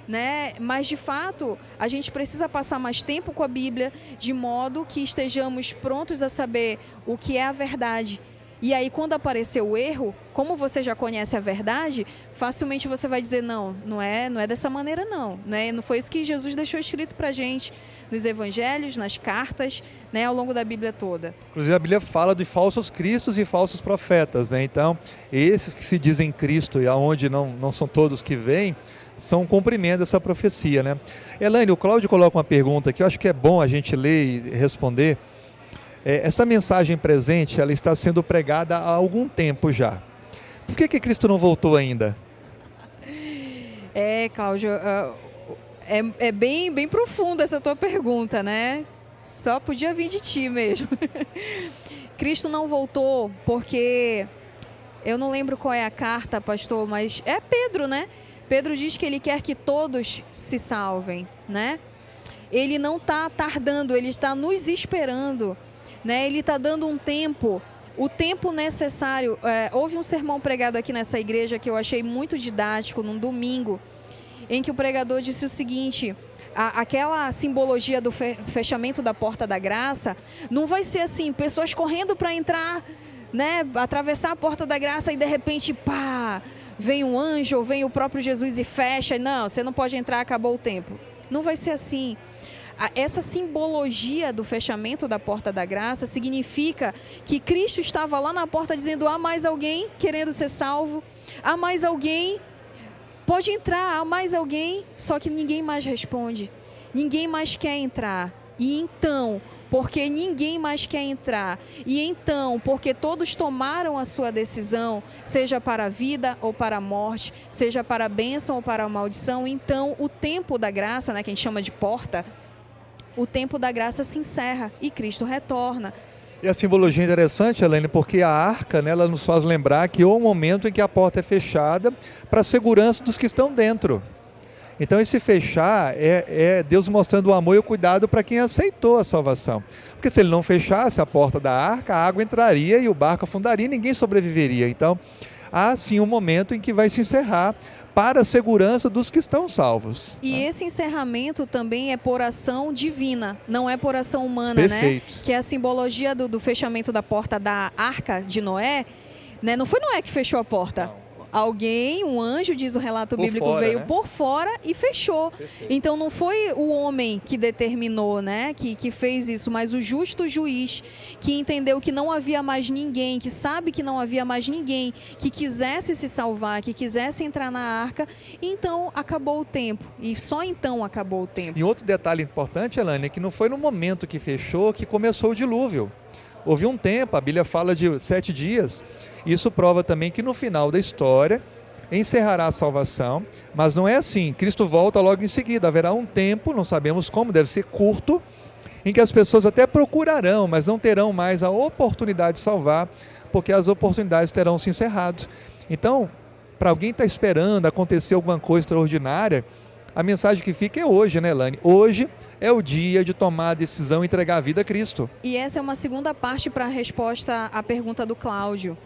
né? Mas, de fato, a gente precisa passar mais tempo com a Bíblia, de modo que estejamos prontos a saber o que é a verdade. E aí, quando aparecer o erro, como você já conhece a verdade, facilmente você vai dizer, não é dessa maneira, não. Não foi isso que Jesus deixou escrito para a gente nos evangelhos, nas cartas, né, ao longo da Bíblia toda. Inclusive, a Bíblia fala de falsos cristos e falsos profetas, né? Então, esses que se dizem Cristo e aonde não são todos que vêm, são um cumprimento dessa profecia, né? Elaine, o Cláudio coloca uma pergunta que eu acho que é bom a gente ler e responder. Essa mensagem presente, ela está sendo pregada há algum tempo já. Por que Cristo não voltou ainda? Cláudio, é bem profunda essa tua pergunta, né? Só podia vir de ti mesmo. Cristo não voltou porque, eu não lembro qual é a carta, pastor, mas é Pedro, né? Pedro diz que ele quer que todos se salvem, né? Ele não está tardando, ele está nos esperando, né? Ele está dando um tempo, o tempo necessário. Houve um sermão pregado aqui nessa igreja que eu achei muito didático, num domingo, em que o pregador disse o seguinte: aquela simbologia do fechamento da porta da graça não vai ser assim, pessoas correndo para entrar, né? Atravessar a porta da graça e de repente, pá, vem um anjo ou vem o próprio Jesus e fecha. Não, você não pode entrar, acabou o tempo. Não vai ser assim. Essa simbologia do fechamento da porta da graça significa que Cristo estava lá na porta dizendo: há mais alguém querendo ser salvo? Há mais alguém? Pode entrar, há mais alguém? Só que ninguém mais responde. Ninguém mais quer entrar. E então, porque ninguém mais quer entrar, e então, porque todos tomaram a sua decisão, seja para a vida ou para a morte, seja para a bênção ou para a maldição, então o tempo da graça, né, que a gente chama de porta, o tempo da graça se encerra e Cristo retorna. E a simbologia é interessante, Elaine, porque a arca, né, ela nos faz lembrar que há um momento em que a porta é fechada para a segurança dos que estão dentro. Então esse fechar é Deus mostrando o amor e o cuidado para quem aceitou a salvação. Porque se ele não fechasse a porta da arca, a água entraria e o barco afundaria e ninguém sobreviveria. Então há sim um momento em que vai se encerrar para a segurança dos que estão salvos. E esse encerramento também é por ação divina, não é por ação humana. Perfeito. Né? Que é a simbologia do fechamento da porta da arca de Noé, né? Não foi Noé que fechou a porta. Não. Alguém, um anjo, diz o relato bíblico, fora, veio, né? por fora e fechou. Perfeito. Então não foi o homem que determinou, né, que fez isso, mas o justo juiz que entendeu que não havia mais ninguém, que sabe que não havia mais ninguém que quisesse se salvar, que quisesse entrar na arca, então acabou o tempo. E só então acabou o tempo. E outro detalhe importante, Elaine, é que não foi no momento que fechou que começou o dilúvio. Houve um tempo, a Bíblia fala de 7 dias. Isso prova também que no final da história encerrará a salvação, mas não é assim. Cristo volta logo em seguida. Haverá um tempo, não sabemos como, deve ser curto, em que as pessoas até procurarão, mas não terão mais a oportunidade de salvar, porque as oportunidades terão se encerrado. Então, para alguém estar esperando acontecer alguma coisa extraordinária, a mensagem que fica é hoje, né, Elaine? Hoje é o dia de tomar a decisão e entregar a vida a Cristo. E essa é uma segunda parte para a resposta à pergunta do Cláudio.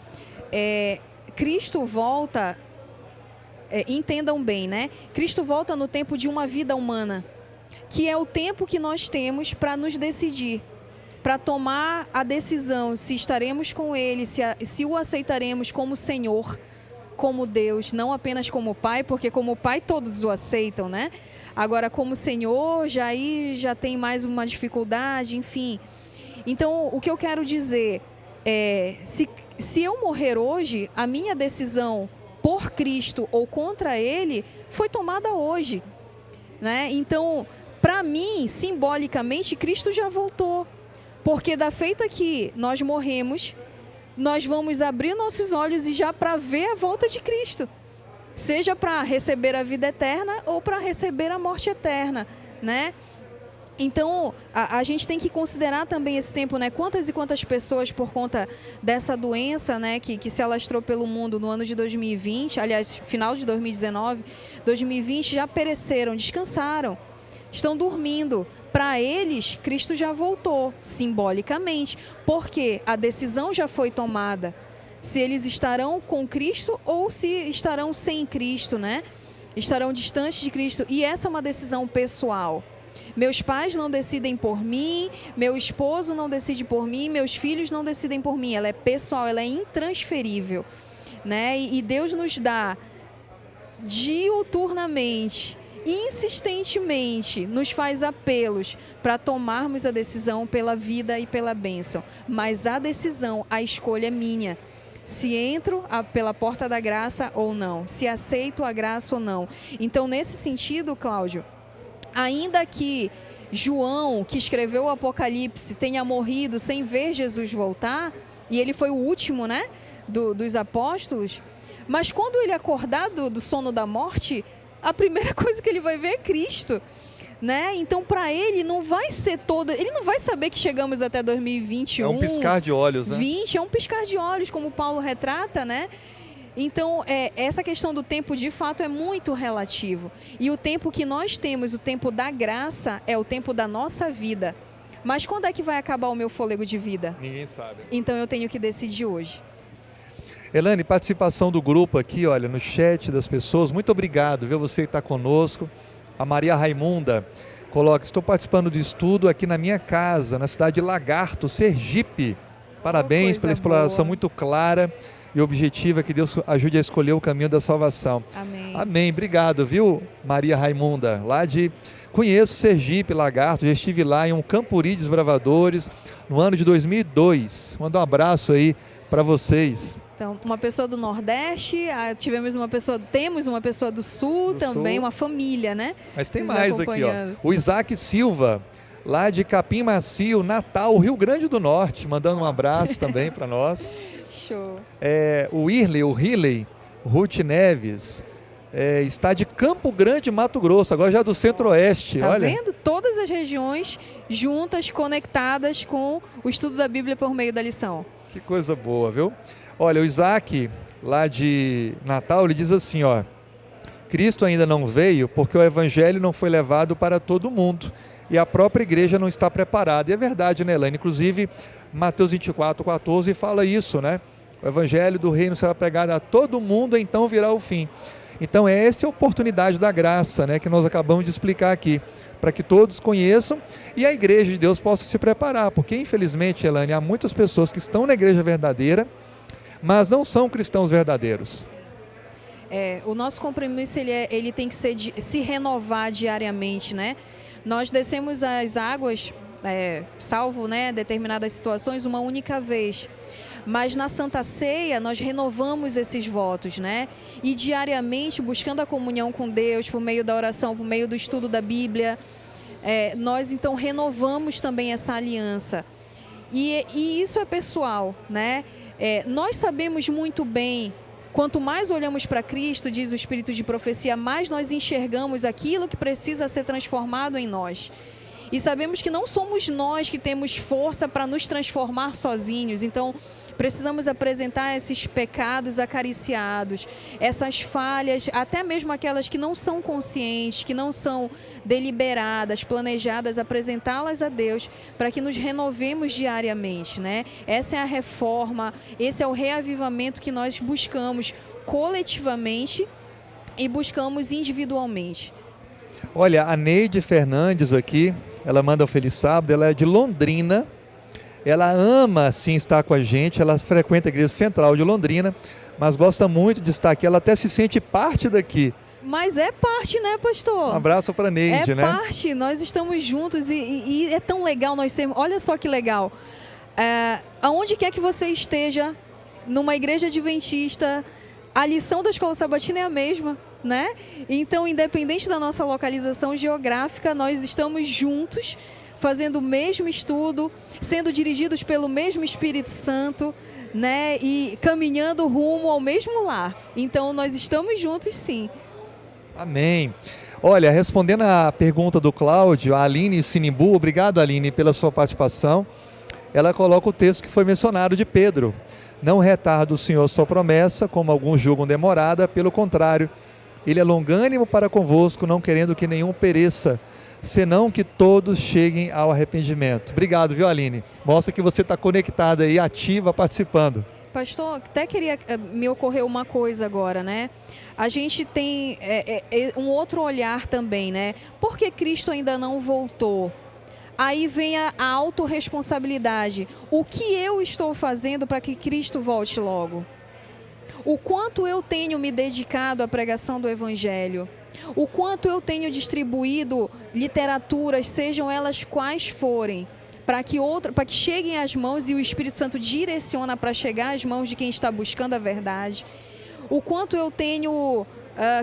Cristo volta, entendam bem, né? Cristo volta no tempo de uma vida humana, que é o tempo que nós temos para nos decidir, para tomar a decisão se estaremos com Ele, se o aceitaremos como Senhor, como Deus, não apenas como Pai, porque como Pai todos o aceitam, né? Agora como Senhor, já tem mais uma dificuldade, enfim. Então, o que eu quero dizer é, se eu morrer hoje, a minha decisão por Cristo ou contra Ele foi tomada hoje, né? Então, para mim, simbolicamente, Cristo já voltou, porque da feita que nós morremos, nós vamos abrir nossos olhos e já para ver a volta de Cristo, seja para receber a vida eterna ou para receber a morte eterna, né? Então, a gente tem que considerar também esse tempo, né? Quantas e quantas pessoas, por conta dessa doença, né, que se alastrou pelo mundo no ano de 2020, aliás, final de 2019, 2020, já pereceram, descansaram, estão dormindo. Para eles, Cristo já voltou, simbolicamente, porque a decisão já foi tomada. Se eles estarão com Cristo ou se estarão sem Cristo, né? Estarão distantes de Cristo. E essa é uma decisão pessoal. Meus pais não decidem por mim, meu esposo não decide por mim, meus filhos não decidem por mim. Ela é pessoal, ela é intransferível, né? E Deus nos dá diuturnamente, insistentemente, nos faz apelos para tomarmos a decisão pela vida e pela bênção. Mas a decisão, a escolha é minha. Se entro pela porta da graça ou não, se aceito a graça ou não. Então, nesse sentido, Cláudio, ainda que João, que escreveu o Apocalipse, tenha morrido sem ver Jesus voltar, e ele foi o último, né, dos apóstolos, mas quando ele acordar do sono da morte, a primeira coisa que ele vai ver é Cristo, né? Então, para ele, não vai ser todo... Ele não vai saber que chegamos até 2021. É um piscar de olhos, né? 20, é um piscar de olhos, como Paulo retrata, né? Então, essa questão do tempo, de fato, é muito relativo. E o tempo que nós temos, o tempo da graça, é o tempo da nossa vida. Mas quando é que vai acabar o meu fôlego de vida? Ninguém sabe. Então, eu tenho que decidir hoje. Elane, participação do grupo aqui, olha, no chat das pessoas. Muito obrigado, viu? Você que está conosco. A Maria Raimunda coloca: estou participando de estudo aqui na minha casa, na cidade de Lagarto, Sergipe. Parabéns pela exploração muito clara e objetiva, que Deus ajude a escolher o caminho da salvação. Amém. Amém. Obrigado, viu, Maria Raimunda? Conheço Sergipe, Lagarto, já estive lá em um Campuri de Desbravadores no ano de 2002. Manda um abraço aí para vocês. Então, uma pessoa do Nordeste, temos uma pessoa do Sul também, uma família, né? Mas tem mais aqui, ó. O Isaac Silva, lá de Capim Macio, Natal, Rio Grande do Norte, mandando um abraço também para nós. Show. O Rirley, Ruth Neves, está de Campo Grande, Mato Grosso, agora já do Centro-Oeste. Tá olha. Vendo? Todas as regiões juntas, conectadas com o estudo da Bíblia por meio da lição. Que coisa boa, viu? Olha, o Isaac, lá de Natal, ele diz assim, ó: Cristo ainda não veio porque o evangelho não foi levado para todo mundo e a própria igreja não está preparada. E é verdade, né, Elaine? Inclusive, Mateus 24:14 fala isso, né? O evangelho do reino será pregado a todo mundo, então virá o fim. Então, essa é a oportunidade da graça, né, que nós acabamos de explicar aqui, para que todos conheçam e a igreja de Deus possa se preparar, porque infelizmente, Elaine, há muitas pessoas que estão na igreja verdadeira, mas não são cristãos verdadeiros. O nosso compromisso ele tem que ser se renovar diariamente, né? Nós descemos as águas, salvo, né, determinadas situações, uma única vez. Mas na Santa Ceia nós renovamos esses votos, né? E diariamente, buscando a comunhão com Deus, por meio da oração, por meio do estudo da Bíblia, nós então renovamos também essa aliança. E isso é pessoal, né? Nós sabemos muito bem, quanto mais olhamos para Cristo, diz o Espírito de Profecia, mais nós enxergamos aquilo que precisa ser transformado em nós. E sabemos que não somos nós que temos força para nos transformar sozinhos. Então, precisamos apresentar esses pecados acariciados, essas falhas, até mesmo aquelas que não são conscientes, que não são deliberadas, planejadas, apresentá-las a Deus para que nos renovemos diariamente, né? Essa é a reforma, esse é o reavivamento que nós buscamos coletivamente e buscamos individualmente. Olha, a Neide Fernandes aqui, ela manda um feliz sábado, ela é de Londrina. Ela ama, sim, estar com a gente, ela frequenta a Igreja Central de Londrina, mas gosta muito de estar aqui, ela até se sente parte daqui. Mas é parte, né, pastor? Um abraço para a Neide, né? É parte, nós estamos juntos e é tão legal nós sermos, olha só que legal, aonde quer que você esteja, numa igreja adventista, a lição da Escola Sabatina é a mesma, né? Então, independente da nossa localização geográfica, nós estamos juntos, fazendo o mesmo estudo, sendo dirigidos pelo mesmo Espírito Santo, né? E caminhando rumo ao mesmo lar. Então, nós estamos juntos, sim. Amém. Olha, respondendo à pergunta do Cláudio, a Aline Sinimbu, obrigado, Aline, pela sua participação. Ela coloca o texto que foi mencionado de Pedro: não retarda o Senhor sua promessa, como alguns julgam demorada, pelo contrário, Ele é longânimo para convosco, não querendo que nenhum pereça, senão que todos cheguem ao arrependimento. Obrigado, viu, Aline? Mostra que você está conectada aí, ativa, participando. Pastor, até me ocorreu uma coisa agora, né? A gente tem um outro olhar também, né? Por que Cristo ainda não voltou? Aí vem a autorresponsabilidade. O que eu estou fazendo para que Cristo volte logo? O quanto eu tenho me dedicado à pregação do Evangelho? O quanto eu tenho distribuído literaturas, sejam elas quais forem, para que cheguem às mãos e o Espírito Santo direciona para chegar às mãos de quem está buscando a verdade. O quanto eu tenho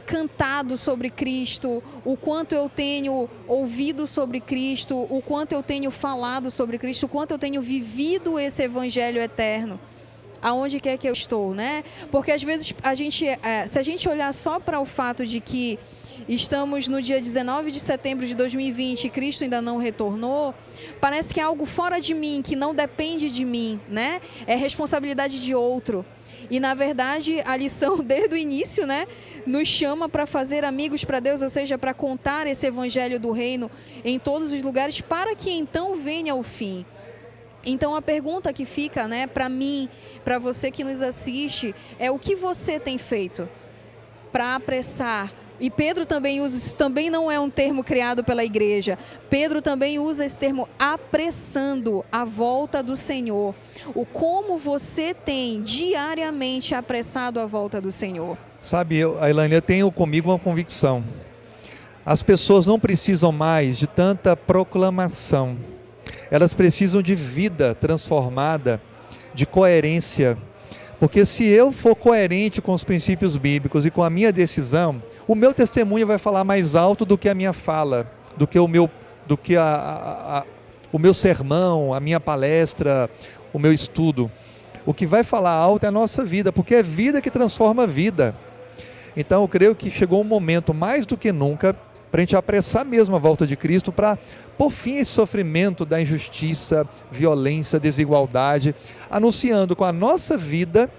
cantado sobre Cristo, o quanto eu tenho ouvido sobre Cristo, o quanto eu tenho falado sobre Cristo, o quanto eu tenho vivido esse evangelho eterno, aonde quer que eu estou, né? Porque às vezes se a gente olhar só para o fato de que estamos no dia 19 de setembro de 2020 e Cristo ainda não retornou, parece que é algo fora de mim, que não depende de mim, né? É responsabilidade de outro. E, na verdade, a lição desde o início, né, nos chama para fazer amigos para Deus, ou seja, para contar esse evangelho do reino em todos os lugares, para que então venha o fim. Então, a pergunta que fica, né, para mim, para você que nos assiste, é o que você tem feito para apressar. E Pedro também usa, isso também não é um termo criado pela igreja. Pedro também usa esse termo, apressando a volta do Senhor. O como você tem diariamente apressado a volta do Senhor. Sabe, Ailane, eu tenho comigo uma convicção. As pessoas não precisam mais de tanta proclamação. Elas precisam de vida transformada, de coerência. Porque se eu for coerente com os princípios bíblicos e com a minha decisão, o meu testemunho vai falar mais alto do que a minha fala, do que o meu sermão, a minha palestra, o meu estudo. O que vai falar alto é a nossa vida, porque é vida que transforma a vida. Então eu creio que chegou um momento, mais do que nunca, para a gente apressar mesmo a volta de Cristo, para por fim esse sofrimento da injustiça, violência, desigualdade, anunciando com a nossa vida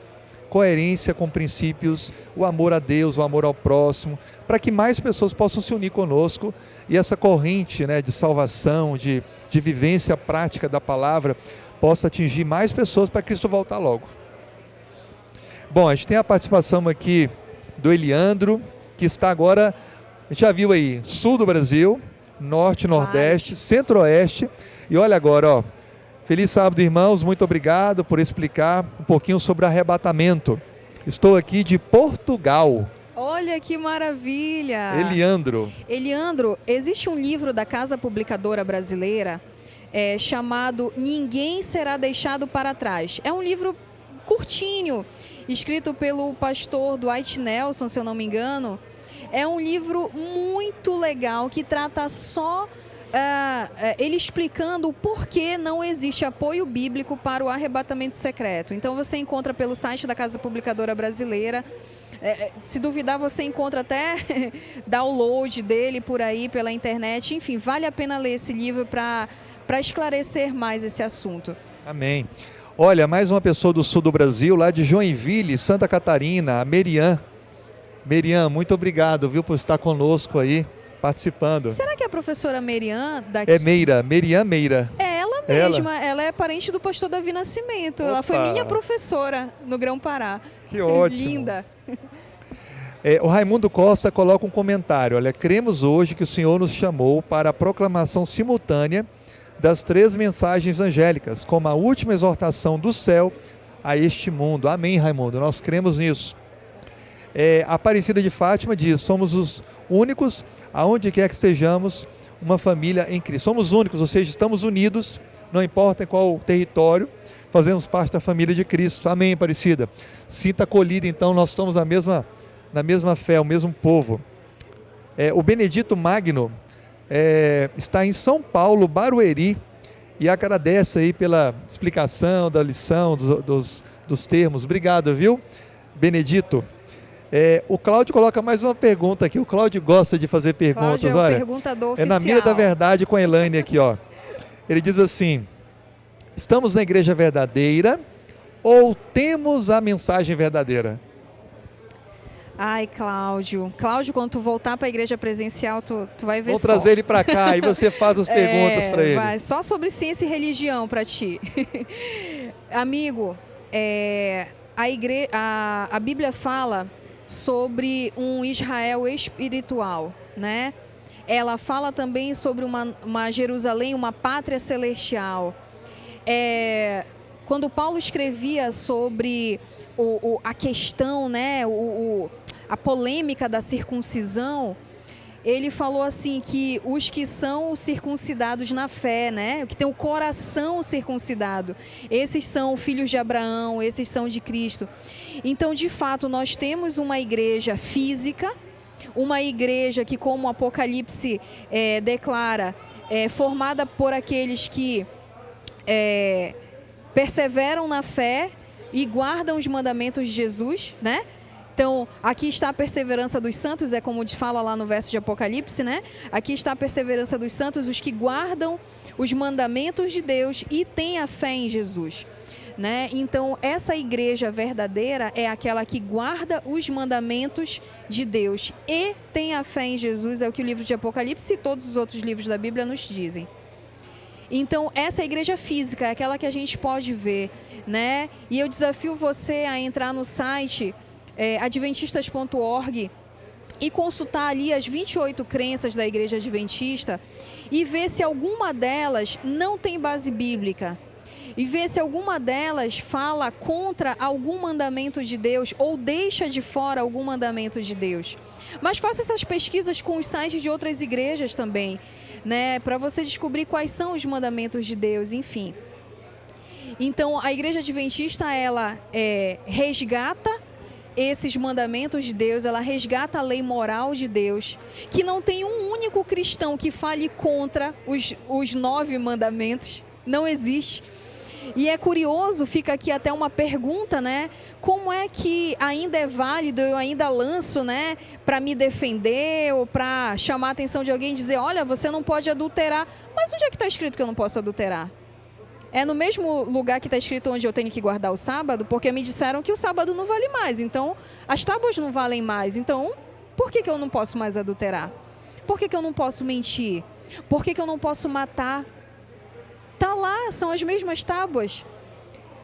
coerência com princípios, o amor a Deus, o amor ao próximo, para que mais pessoas possam se unir conosco e essa corrente, né, de salvação, de vivência prática da palavra, possa atingir mais pessoas para Cristo voltar logo. Bom, a gente tem a participação aqui do Eliandro, que está agora, a gente já viu aí, sul do Brasil, norte, nordeste, centro-oeste, e olha agora, ó, feliz sábado, irmãos, muito obrigado por explicar um pouquinho sobre arrebatamento. Estou aqui de Portugal. Olha que maravilha! Eliandro, existe um livro da Casa Publicadora Brasileira chamado Ninguém Será Deixado para Trás. É um livro curtinho, escrito pelo pastor Dwight Nelson, se eu não me engano. É um livro muito legal que trata só ele explicando o porquê não existe apoio bíblico para o arrebatamento secreto. Então você encontra pelo site da Casa Publicadora Brasileira. Se duvidar, você encontra até download dele por aí pela internet. Enfim, vale a pena ler esse livro para esclarecer mais esse assunto. Amém. Olha, mais uma pessoa do sul do Brasil, lá de Joinville, Santa Catarina, a Merian. Merian, muito obrigado, viu, por estar conosco aí, participando. Será que é a professora Merian daqui? É Merian Meira. É ela mesma, ela é parente do pastor Davi Nascimento. Opa. Ela foi minha professora no Grão-Pará. Que ótimo. Linda. O Raimundo Costa coloca um comentário, olha, cremos hoje que o Senhor nos chamou para a proclamação simultânea das 3 mensagens angélicas, como a última exortação do céu a este mundo. Amém, Raimundo, nós cremos nisso. A Aparecida de Fátima diz, somos os únicos, aonde quer que estejamos, uma família em Cristo. Somos únicos, ou seja, estamos unidos, não importa em qual território, fazemos parte da família de Cristo. Amém, Aparecida. Sinta acolhida, então, nós estamos na mesma fé, o mesmo povo. O Benedito Magno está em São Paulo, Barueri, e agradece aí pela explicação da lição, dos termos. Obrigado, viu, Benedito? O Cláudio coloca mais uma pergunta aqui. O Cláudio gosta de fazer perguntas. Cláudio olha, perguntador oficial. Na mira da verdade com a Elaine aqui, ó. Ele diz assim: estamos na igreja verdadeira ou temos a mensagem verdadeira? Ai, Cláudio, quando tu voltar para a igreja presencial, tu vai ver. Vou trazer ele para cá e você faz as perguntas para ele. Vai, só sobre ciência e religião para ti. Amigo, a Bíblia fala sobre um Israel espiritual, né? Ela fala também sobre uma Jerusalém, uma pátria celestial. Quando Paulo escrevia sobre a questão, né, a polêmica da circuncisão, ele falou assim que os que são circuncidados na fé, né, que tem o coração circuncidado, esses são filhos de Abraão, esses são de Cristo. Então, de fato, nós temos uma igreja física, uma igreja que, como o Apocalipse declara, é formada por aqueles que perseveram na fé e guardam os mandamentos de Jesus, né? Então, aqui está a perseverança dos santos, é como fala lá no verso de Apocalipse, né? Aqui está a perseverança dos santos, os que guardam os mandamentos de Deus e têm a fé em Jesus, né? Então, essa igreja verdadeira é aquela que guarda os mandamentos de Deus e tem a fé em Jesus, é o que o livro de Apocalipse e todos os outros livros da Bíblia nos dizem. Então, essa é a igreja física, é aquela que a gente pode ver, né? E eu desafio você a entrar no site adventistas.org e consultar ali as 28 crenças da igreja adventista e ver se alguma delas não tem base bíblica. E ver se alguma delas fala contra algum mandamento de Deus ou deixa de fora algum mandamento de Deus. Mas faça essas pesquisas com os sites de outras igrejas também, né, para você descobrir quais são os mandamentos de Deus, enfim. Então, a igreja adventista, ela resgata esses mandamentos de Deus, ela resgata a lei moral de Deus, que não tem um único cristão que fale contra os 9 mandamentos, não existe. E é curioso, fica aqui até uma pergunta, né? Como é que ainda é válido, eu ainda lanço, né, para me defender ou para chamar a atenção de alguém e dizer, olha, você não pode adulterar. Mas onde é que está escrito que eu não posso adulterar? É no mesmo lugar que está escrito onde eu tenho que guardar o sábado, porque me disseram que o sábado não vale mais, então as tábuas não valem mais, então por que eu não posso mais adulterar? Por que eu não posso mentir? Por que eu não posso matar? Está lá, são as mesmas tábuas,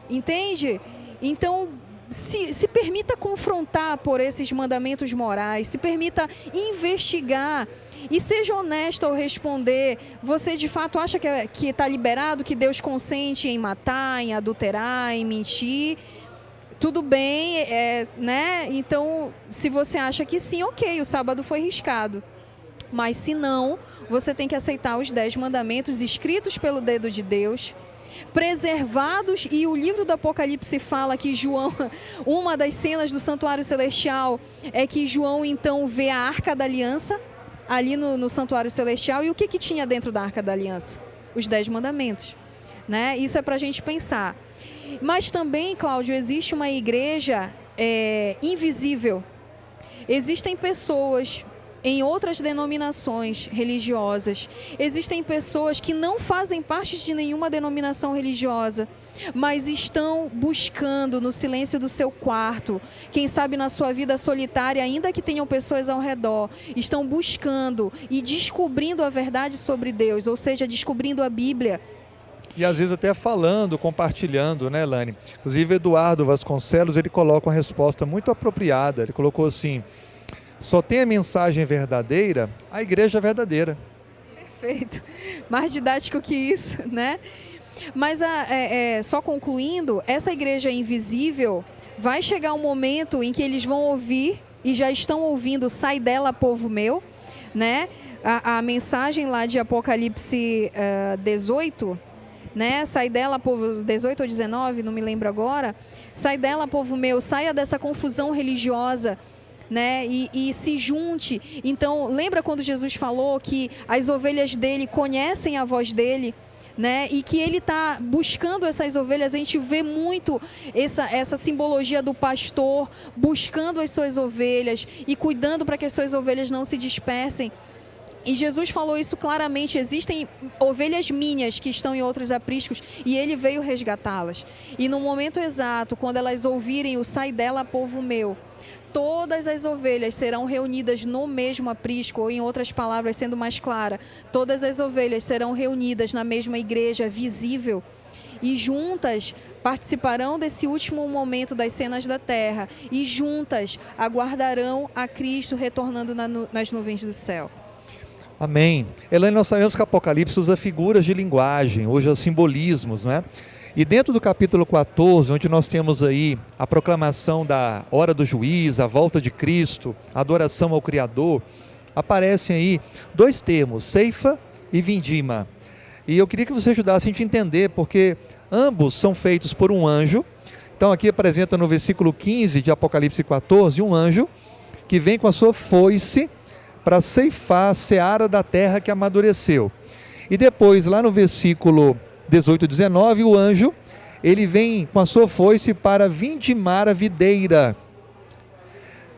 entende? Então, se permita confrontar por esses mandamentos morais, se permita investigar e seja honesto ao responder. Você de fato acha que está liberado, que Deus consente em matar, em adulterar, em mentir? Tudo bem, né? Então, se você acha que sim, ok, o sábado foi riscado. Mas se não, você tem que aceitar os 10 mandamentos escritos pelo dedo de Deus, preservados, e o livro do Apocalipse fala que João, uma das cenas do santuário celestial é que João então vê a Arca da Aliança ali no santuário celestial, e o que tinha dentro da Arca da Aliança? Os 10 mandamentos, né? Isso é para a gente pensar. Mas também, Cláudio, existe uma igreja invisível. Existem pessoas em outras denominações religiosas, existem pessoas que não fazem parte de nenhuma denominação religiosa, mas estão buscando no silêncio do seu quarto, quem sabe na sua vida solitária, ainda que tenham pessoas ao redor, estão buscando e descobrindo a verdade sobre Deus, ou seja, descobrindo a Bíblia. E às vezes até falando, compartilhando, né, Elaine? Inclusive, Eduardo Vasconcelos, ele coloca uma resposta muito apropriada. Ele colocou assim: só tem a mensagem verdadeira, a igreja verdadeira. Perfeito. Mais didático que isso, né? Mas só concluindo, essa igreja invisível vai chegar um momento em que eles vão ouvir, e já estão ouvindo, sai dela, povo meu, né? A mensagem lá de Apocalipse 18, né? Sai dela, povo, 18 ou 19, não me lembro agora. Sai dela, povo meu, saia dessa confusão religiosa, né? E se junte. Então, lembra quando Jesus falou que as ovelhas dele conhecem a voz dele, né? E que ele está buscando essas ovelhas. A gente vê muito essa simbologia do pastor buscando as suas ovelhas e cuidando para que as suas ovelhas não se dispersem. E Jesus falou isso claramente: existem ovelhas minhas que estão em outros apriscos, e ele veio resgatá-las. E no momento exato, quando elas ouvirem o sai dela, povo meu, todas as ovelhas serão reunidas no mesmo aprisco, ou em outras palavras, sendo mais clara, todas as ovelhas serão reunidas na mesma igreja visível, e juntas participarão desse último momento das cenas da terra, e juntas aguardarão a Cristo retornando nas nuvens do céu. Amém. Elaine, nós sabemos que o Apocalipse usa figuras de linguagem, usa simbolismos, né? E dentro do capítulo 14, onde nós temos aí a proclamação da hora do juiz, a volta de Cristo, a adoração ao Criador, aparecem aí dois termos, ceifa e vindima. E eu queria que você ajudasse a gente a entender, porque ambos são feitos por um anjo. Então aqui apresenta no versículo 15 de Apocalipse 14, um anjo que vem com a sua foice para ceifar a seara da terra que amadureceu. E depois, lá no versículo 18 e 19, o anjo, ele vem com a sua foice para vindimar a videira.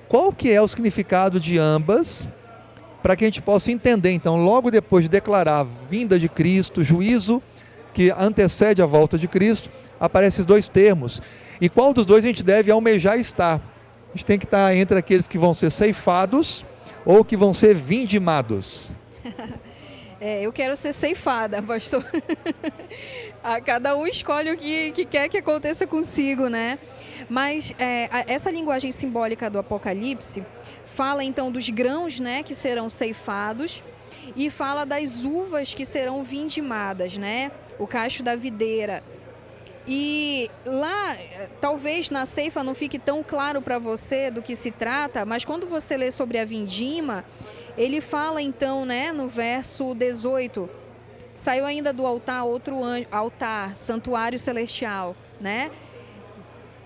Qual que é o significado de ambas? Para que a gente possa entender, então, logo depois de declarar a vinda de Cristo, juízo que antecede a volta de Cristo, aparecem esses dois termos. E qual dos dois a gente deve almejar estar? A gente tem que estar entre aqueles que vão ser ceifados ou que vão ser vindimados. Eu quero ser ceifada, pastor. Cada um escolhe o que quer que aconteça consigo, né? Mas essa linguagem simbólica do Apocalipse fala então dos grãos, né, que serão ceifados, e fala das uvas que serão vindimadas, né? O cacho da videira. E lá, talvez na ceifa não fique tão claro para você do que se trata, mas quando você lê sobre a vindima, ele fala então, né, no verso 18, saiu ainda do altar outro altar, santuário celestial, né?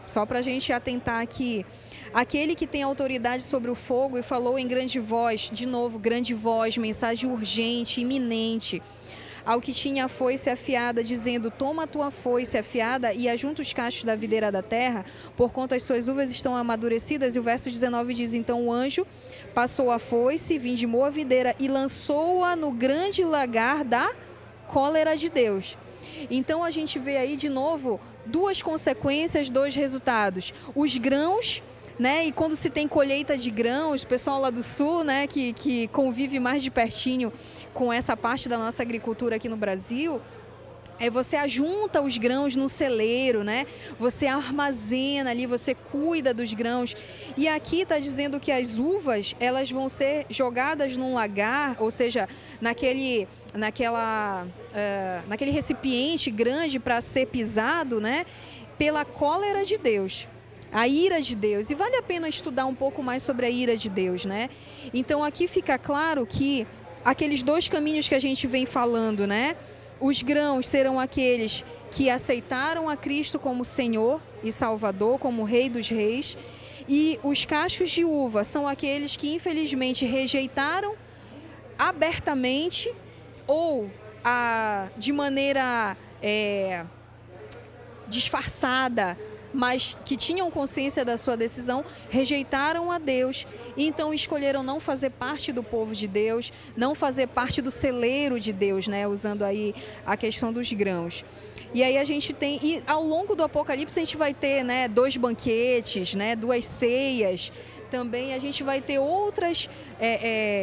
Só para a gente atentar aqui. Aquele que tem autoridade sobre o fogo e falou em grande voz, de novo, grande voz, mensagem urgente, iminente, ao que tinha a foice afiada, dizendo, toma a tua foice afiada e ajunta os cachos da videira da terra, porquanto as suas uvas estão amadurecidas. E o verso 19 diz, então o anjo passou a foice, vindimou a videira e lançou-a no grande lagar da cólera de Deus. Então a gente vê aí de novo duas consequências, dois resultados. Os grãos, né? E quando se tem colheita de grãos, o pessoal lá do sul, né, que convive mais de pertinho com essa parte da nossa agricultura aqui no Brasil, você ajunta os grãos no celeiro, né? Você armazena ali, você cuida dos grãos. E aqui está dizendo que as uvas, elas vão ser jogadas num lagar, ou seja, naquele recipiente grande para ser pisado, né? Pela cólera de Deus. A ira de Deus. E vale a pena estudar um pouco mais sobre a ira de Deus, né? Então aqui fica claro que aqueles dois caminhos que a gente vem falando, né? Os grãos serão aqueles que aceitaram a Cristo como Senhor e Salvador, como Rei dos Reis. E os cachos de uva são aqueles que infelizmente rejeitaram abertamente ou de maneira disfarçada, mas que tinham consciência da sua decisão, rejeitaram a Deus, e então escolheram não fazer parte do povo de Deus, não fazer parte do celeiro de Deus, né? Usando aí a questão dos grãos. E aí a gente tem, e ao longo do Apocalipse a gente vai ter, né, 2 banquetes, né, 2 ceias. Também a gente vai ter outras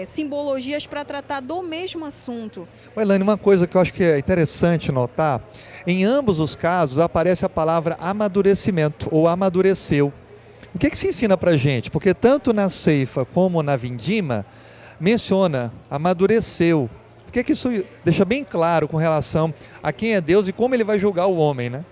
simbologias para tratar do mesmo assunto. Elaine, uma coisa que eu acho que é interessante notar, em ambos os casos aparece a palavra amadurecimento, ou amadureceu. O que se ensina para a gente? Porque tanto na ceifa como na vindima, menciona amadureceu. O que isso deixa bem claro com relação a quem é Deus e como ele vai julgar o homem, né?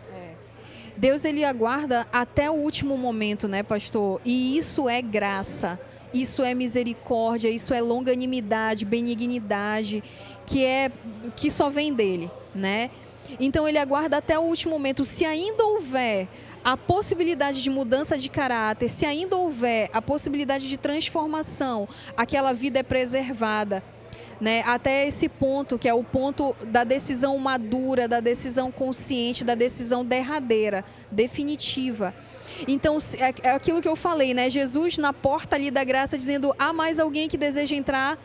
Deus, ele aguarda até o último momento, né, pastor? E isso é graça, isso é misericórdia, isso é longanimidade, benignidade, que só vem dele, né? Então ele aguarda até o último momento. Se ainda houver a possibilidade de mudança de caráter, se ainda houver a possibilidade de transformação, aquela vida é preservada, né? Até esse ponto, que é o ponto da decisão madura, da decisão consciente, da decisão derradeira, definitiva. Então, é aquilo que eu falei, né? Jesus na porta ali da graça dizendo, há mais alguém que deseja entrar?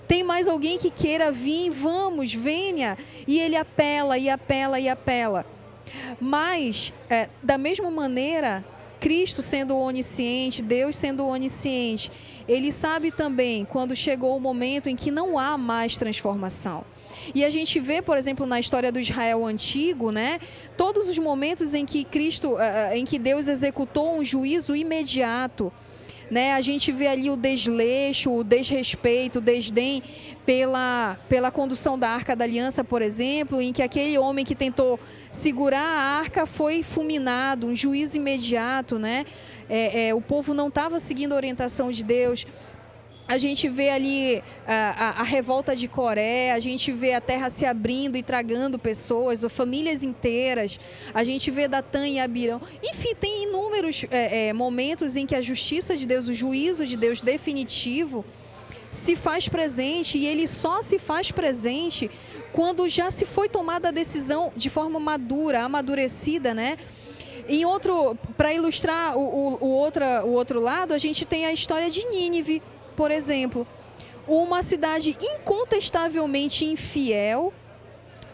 Tem mais alguém que queira vir? Vamos, venha. E ele apela, e apela, e apela. Mas, da mesma maneira, Cristo sendo onisciente, Deus sendo onisciente, ele sabe também quando chegou o momento em que não há mais transformação. E a gente vê, por exemplo, na história do Israel antigo, né, todos os momentos em que Deus executou um juízo imediato, né, a gente vê ali o desleixo, o desrespeito, o desdém pela condução da Arca da Aliança, por exemplo, em que aquele homem que tentou segurar a arca foi fulminado, um juízo imediato, né? O povo não estava seguindo a orientação de Deus. A gente vê ali a revolta de Coré, a gente vê a terra se abrindo e tragando pessoas, ou famílias inteiras. A gente vê Datã e Abirão. Enfim, tem inúmeros momentos em que a justiça de Deus, o juízo de Deus definitivo, se faz presente, e ele só se faz presente quando já se foi tomada a decisão de forma madura, amadurecida, né? Para ilustrar o outro lado, a gente tem a história de Nínive, por exemplo, uma cidade incontestavelmente infiel,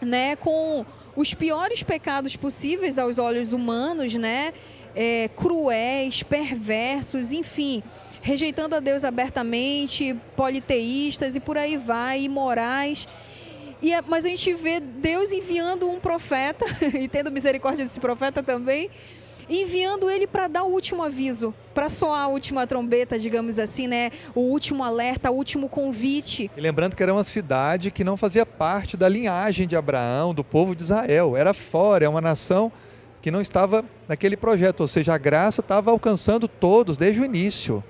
né, com os piores pecados possíveis aos olhos humanos, né, cruéis, perversos, enfim, rejeitando a Deus abertamente, politeístas e por aí vai, imorais. Mas a gente vê Deus enviando um profeta, e tendo misericórdia desse profeta também, enviando ele para dar o último aviso, para soar a última trombeta, digamos assim, né? O último alerta, o último convite. E lembrando que era uma cidade que não fazia parte da linhagem de Abraão, do povo de Israel. Era fora, é uma nação que não estava naquele projeto, ou seja, a graça estava alcançando todos desde o início.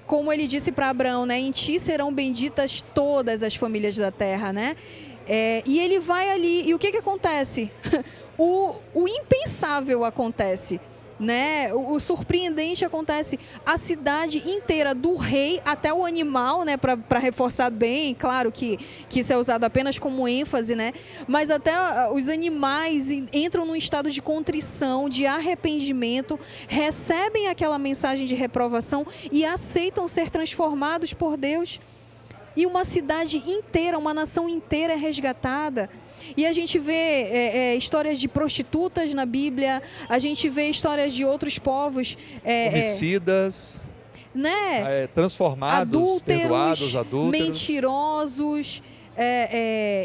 Como ele disse para Abraão, né? Em ti serão benditas todas as famílias da terra, né? E ele vai ali, e o que acontece? O impensável acontece, né? O surpreendente acontece. A cidade inteira, do rei até o animal, né? Para reforçar bem, claro que isso é usado apenas como ênfase, né? Mas até os animais entram num estado de contrição, de arrependimento, recebem aquela mensagem de reprovação e aceitam ser transformados por Deus. E uma cidade inteira, uma nação inteira é resgatada. E a gente vê histórias de prostitutas na Bíblia, a gente vê histórias de outros povos. Homicidas, né? Transformados, perdoados, adúlteros. Mentirosos,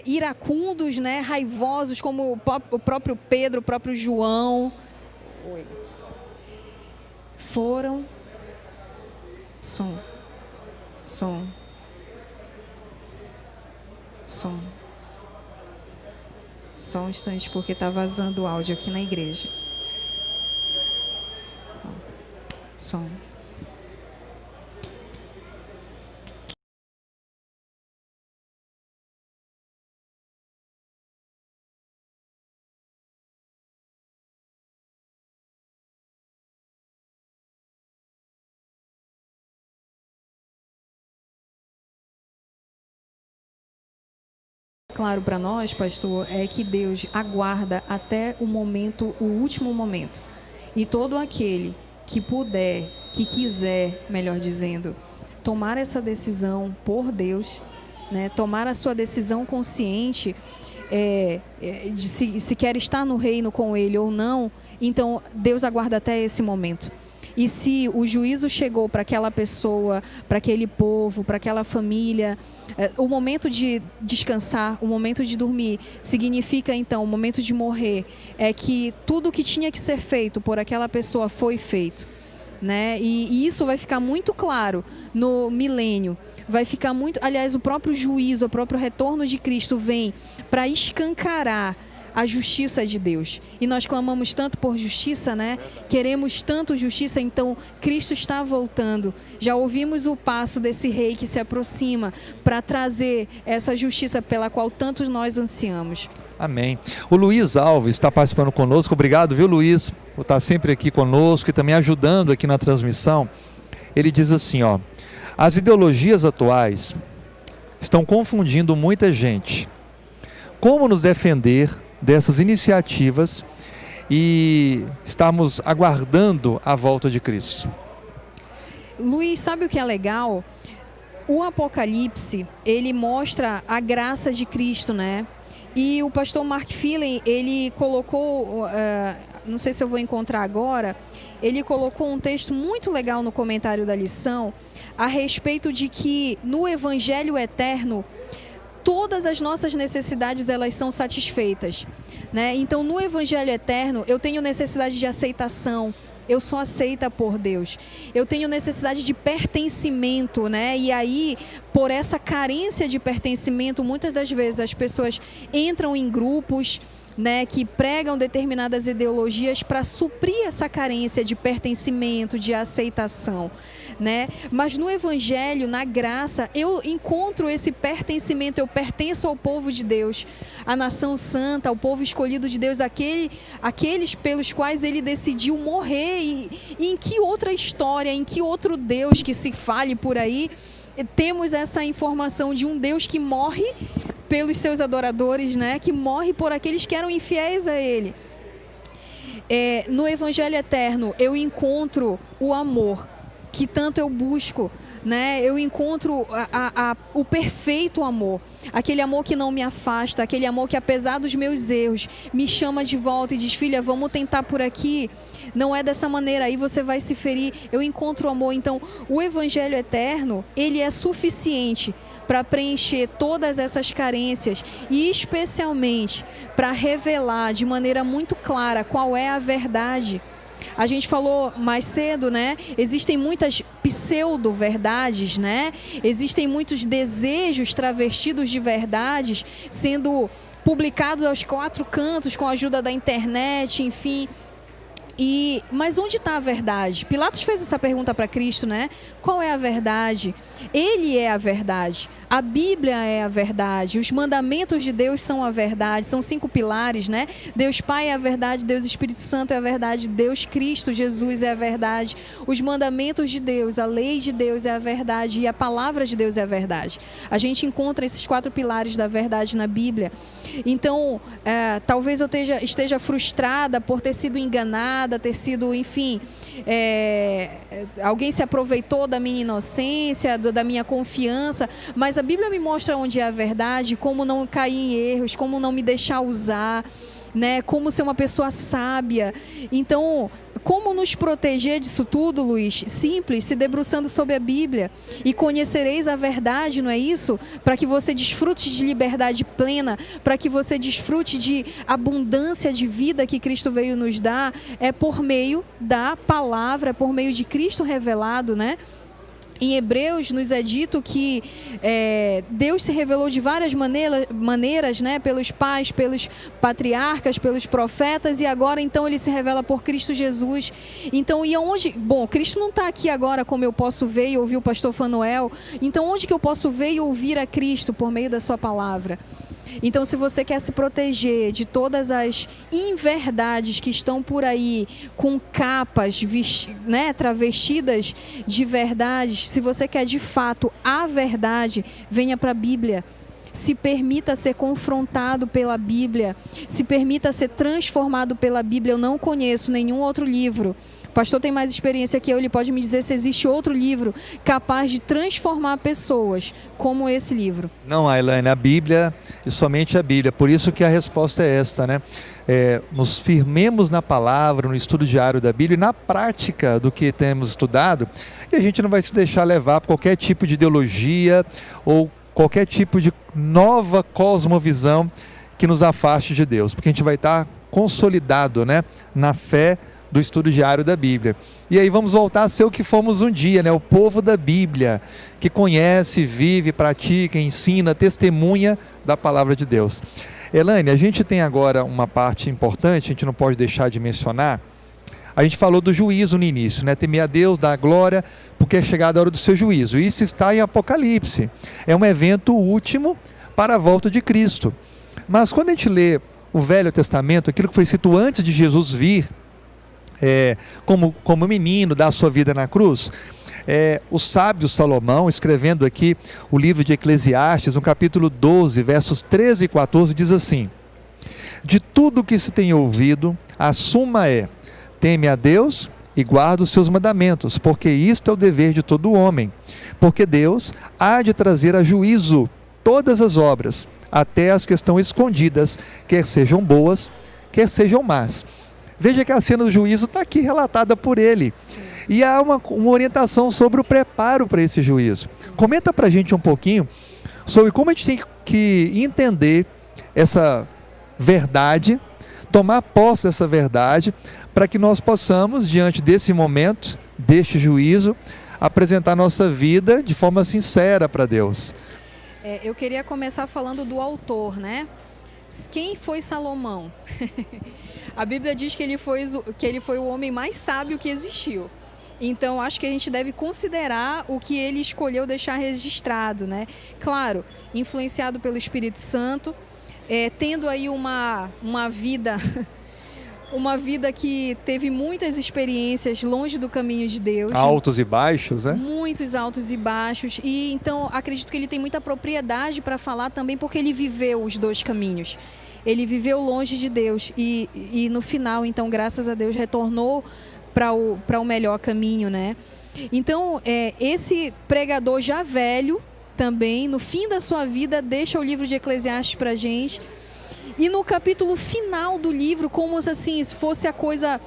iracundos, né? Raivosos, como o próprio Pedro, o próprio João. Foram... Som. Só um instante, porque está vazando o áudio aqui na igreja. Som. Claro para nós, pastor, é que Deus aguarda até o último momento. E todo aquele que puder, que quiser, melhor dizendo, tomar essa decisão por Deus, né, tomar a sua decisão consciente de se quer estar no reino com Ele ou não, então Deus aguarda até esse momento. E se o juízo chegou para aquela pessoa, para aquele povo, para aquela família, o momento de descansar, o momento de dormir, significa então o momento de morrer, é que tudo que tinha que ser feito por aquela pessoa foi feito, né? E isso vai ficar muito claro no milênio. Vai ficar muito, aliás, o próprio juízo, o próprio retorno de Cristo vem para escancarar a justiça de Deus. E nós clamamos tanto por justiça, né? Queremos tanto justiça, então Cristo está voltando. Já ouvimos o passo desse rei que se aproxima para trazer essa justiça pela qual tantos nós ansiamos. Amém. O Luiz Alves está participando conosco. Obrigado, viu, Luiz, por estar sempre aqui conosco e também ajudando aqui na transmissão. Ele diz assim, ó: as ideologias atuais estão confundindo muita gente. Como nos defender dessas iniciativas e estamos aguardando a volta de Cristo? Luiz, sabe o que é legal? O Apocalipse, ele mostra a graça de Cristo, né? E o pastor Mark Phelan, ele colocou, não sei se eu vou encontrar agora, ele colocou um texto muito legal no comentário da lição a respeito de que no Evangelho Eterno todas as nossas necessidades, elas são satisfeitas, né? Então, no Evangelho Eterno, eu tenho necessidade de aceitação. Eu sou aceita por Deus. Eu tenho necessidade de pertencimento, né? E aí, por essa carência de pertencimento, muitas das vezes as pessoas entram em grupos, né, que pregam determinadas ideologias para suprir essa carência de pertencimento, de aceitação, né? Mas no Evangelho, na graça, eu encontro esse pertencimento, eu pertenço ao povo de Deus, à nação santa, ao povo escolhido de Deus, aqueles pelos quais ele decidiu morrer. E em que outra história, em que outro Deus que se fale por aí, temos essa informação de um Deus que morre pelos seus adoradores, né? Que morre por aqueles que eram infiéis a Ele. No Evangelho Eterno, eu encontro o amor que tanto eu busco, né? Eu encontro o perfeito amor, aquele amor que não me afasta, aquele amor que, apesar dos meus erros, me chama de volta e diz: filha, vamos tentar por aqui, não é dessa maneira, aí você vai se ferir. Eu encontro o amor. Então, o Evangelho Eterno, ele é suficiente para preencher todas essas carências e especialmente para revelar de maneira muito clara qual é a verdade. A gente falou mais cedo, né? Existem muitas pseudo-verdades, né? Existem muitos desejos travestidos de verdades sendo publicados aos 4 cantos com a ajuda da internet, enfim. Mas onde está a verdade? Pilatos fez essa pergunta para Cristo, né? Qual é a verdade? Ele é a verdade. A Bíblia é a verdade. Os mandamentos de Deus são a verdade. São 5 pilares, né? Deus Pai é a verdade, Deus Espírito Santo é a verdade, Deus Cristo, Jesus é a verdade. Os mandamentos de Deus, a lei de Deus é a verdade e a palavra de Deus é a verdade. A gente encontra esses 4 pilares da verdade na Bíblia. Então, talvez eu esteja frustrada por ter sido enganada, ter sido, enfim, alguém se aproveitou da minha inocência, da minha confiança, mas a Bíblia me mostra onde é a verdade, como não cair em erros, como não me deixar usar, né? Como ser uma pessoa sábia. Então, como nos proteger disso tudo, Luiz? Simples, se debruçando sobre a Bíblia. E conhecereis a verdade, não é isso? Para que você desfrute de liberdade plena, para que você desfrute de abundância de vida que Cristo veio nos dar, é por meio da palavra, é por meio de Cristo revelado, né? Em Hebreus nos é dito que Deus se revelou de várias maneiras, né? Pelos pais, pelos patriarcas, pelos profetas, e agora então ele se revela por Cristo Jesus. Então, e onde? Bom, Cristo não está aqui agora como eu posso ver e ouvir o pastor Fanuel. Então, onde que eu posso ver e ouvir a Cristo? Por meio da sua palavra. Então, se você quer se proteger de todas as inverdades que estão por aí, com capas, né, travestidas de verdades, se você quer de fato a verdade, venha para a Bíblia. Se permita ser confrontado pela Bíblia, se permita ser transformado pela Bíblia. Eu não conheço nenhum outro livro. O pastor tem mais experiência que eu, ele pode me dizer se existe outro livro capaz de transformar pessoas como esse livro. Não, Ailane, a Bíblia e somente a Bíblia. Por isso que a resposta é esta, né? Nos firmemos na palavra, no estudo diário da Bíblia e na prática do que temos estudado, e a gente não vai se deixar levar por qualquer tipo de ideologia ou qualquer tipo de nova cosmovisão que nos afaste de Deus, porque a gente vai estar consolidado, né, na fé do estudo diário da Bíblia. E aí vamos voltar a ser o que fomos um dia, né? O povo da Bíblia, que conhece, vive, pratica, ensina, testemunha da palavra de Deus. Elaine, a gente tem agora uma parte importante, a gente não pode deixar de mencionar. A gente falou do juízo no início, né? Temer a Deus, dar glória, porque é chegada a hora do seu juízo. Isso está em Apocalipse. É um evento último para a volta de Cristo. Mas quando a gente lê o Velho Testamento, aquilo que foi escrito antes de Jesus vir, como menino, dar a sua vida na cruz, o sábio Salomão, escrevendo aqui o livro de Eclesiastes, no capítulo 12, versos 13 e 14, diz assim: de tudo que se tem ouvido, a suma é: teme a Deus e guarda os seus mandamentos, porque isto é o dever de todo homem. Porque Deus há de trazer a juízo todas as obras, até as que estão escondidas, quer sejam boas, quer sejam más. Veja que a cena do juízo está aqui relatada por ele. Sim. E há uma orientação sobre o preparo para esse juízo. Sim. Comenta para a gente um pouquinho sobre como a gente tem que entender essa verdade, tomar posse dessa verdade, para que nós possamos, diante desse momento, deste juízo, apresentar nossa vida de forma sincera para Deus. Eu queria começar falando do autor, né? Quem foi Salomão? A Bíblia diz que ele foi o homem mais sábio que existiu. Então, acho que a gente deve considerar o que ele escolheu deixar registrado, né? Claro, influenciado pelo Espírito Santo, tendo aí uma vida uma vida que teve muitas experiências longe do caminho de Deus. Altos e baixos, né? Muitos altos e baixos. E então acredito que ele tem muita propriedade para falar também, porque ele viveu os dois caminhos. Ele viveu longe de Deus e no final, então, graças a Deus, retornou para o melhor caminho, né? Então, esse pregador já velho também, no fim da sua vida, deixa o livro de Eclesiastes para a gente. E no capítulo final do livro, como assim, se fosse a coisa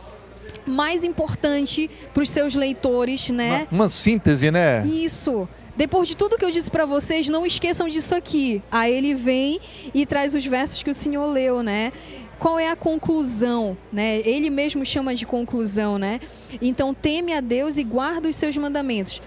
mais importante para os seus leitores, né? Uma síntese, né? Isso. Depois de tudo que eu disse para vocês, não esqueçam disso aqui. Aí ele vem e traz os versos que o Senhor leu, né? Qual é a conclusão, né? Ele mesmo chama de conclusão, né? Então, teme a Deus e guarda os seus mandamentos.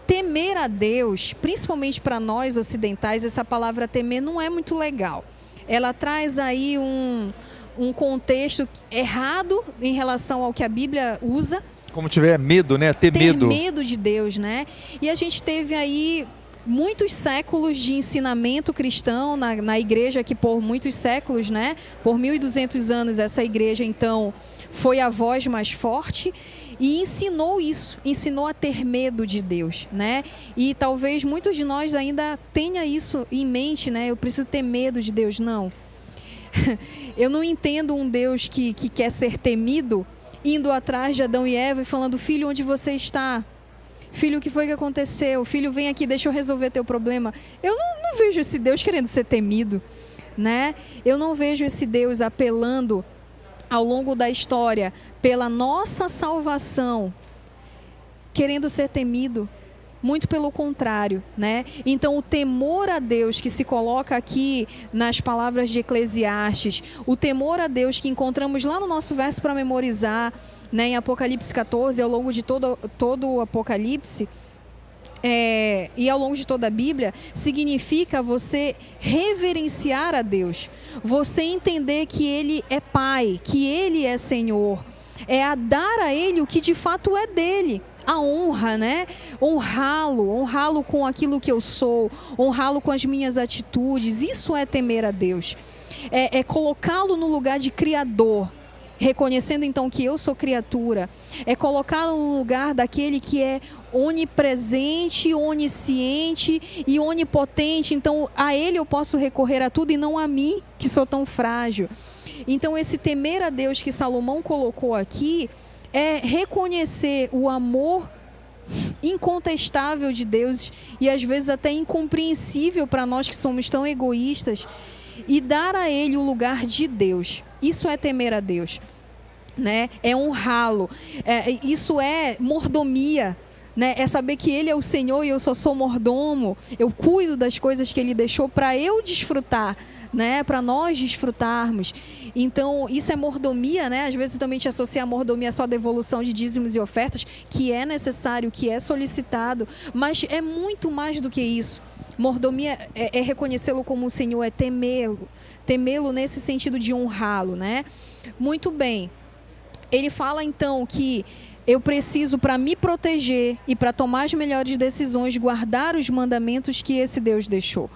Temer a Deus, principalmente para nós ocidentais, essa palavra temer não é muito legal. Ela traz aí um contexto errado em relação ao que a Bíblia usa. Como tiver medo, né? Ter medo. Ter medo de Deus, né? E a gente teve aí muitos séculos de ensinamento cristão na igreja, que por muitos séculos, né? Por 1.200 anos, essa igreja, então, foi a voz mais forte e ensinou isso, ensinou a ter medo de Deus, né? E talvez muitos de nós ainda tenha isso em mente, né? Eu preciso ter medo de Deus. Não. Eu não entendo um Deus que quer ser temido, indo atrás de Adão e Eva e falando: filho, onde você está? Filho, o que foi que aconteceu? Filho, vem aqui, deixa eu resolver teu problema. Eu não vejo esse Deus querendo ser temido, né? Eu não vejo esse Deus apelando ao longo da história pela nossa salvação, querendo ser temido. Muito pelo contrário, né? Então, o temor a Deus que se coloca aqui nas palavras de Eclesiastes, o temor a Deus que encontramos lá no nosso verso para memorizar, né, em Apocalipse 14, ao longo de todo o Apocalipse, e ao longo de toda a Bíblia, significa você reverenciar a Deus, você entender que Ele é Pai, que Ele é Senhor, a dar a Ele o que de fato é dele. A honra, né? Honrá-lo com aquilo que eu sou, honrá-lo com as minhas atitudes. Isso é temer a Deus. É colocá-lo no lugar de Criador, reconhecendo então que eu sou criatura. É colocá-lo no lugar daquele que é onipresente, onisciente e onipotente. Então, a Ele eu posso recorrer a tudo e não a mim, que sou tão frágil. Então, esse temer a Deus que Salomão colocou aqui é reconhecer o amor incontestável de Deus e às vezes até incompreensível para nós que somos tão egoístas, e dar a Ele o lugar de Deus. Isso é temer a Deus, né? É honrá-lo. Isso é mordomia, né? É saber que Ele é o Senhor e eu só sou mordomo. Eu cuido das coisas que Ele deixou para eu desfrutar, né? Para nós desfrutarmos. Então, isso é mordomia, né? Às vezes também te associa a mordomia só a devolução de dízimos e ofertas, que é necessário, que é solicitado, mas é muito mais do que isso. Mordomia é reconhecê-lo como o Senhor, é temê-lo nesse sentido de honrá-lo, né? Muito bem. Ele fala então que eu preciso, para me proteger e para tomar as melhores decisões, guardar os mandamentos que esse Deus deixou.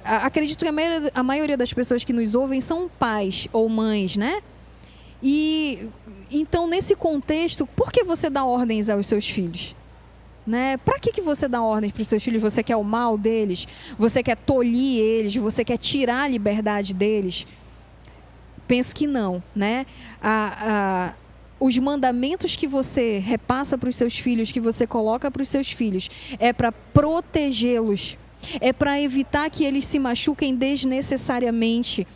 Acredito que a maioria das pessoas que nos ouvem são pais ou mães, né? E então, nesse contexto, por que você dá ordens aos seus filhos? Né? Para que você dá ordens para os seus filhos? Você quer o mal deles? Você quer tolir eles? Você quer tirar a liberdade deles? Penso que não, né? Os mandamentos que você repassa para os seus filhos, que você coloca para os seus filhos, é para protegê-los. É para evitar que eles se machuquem desnecessariamente,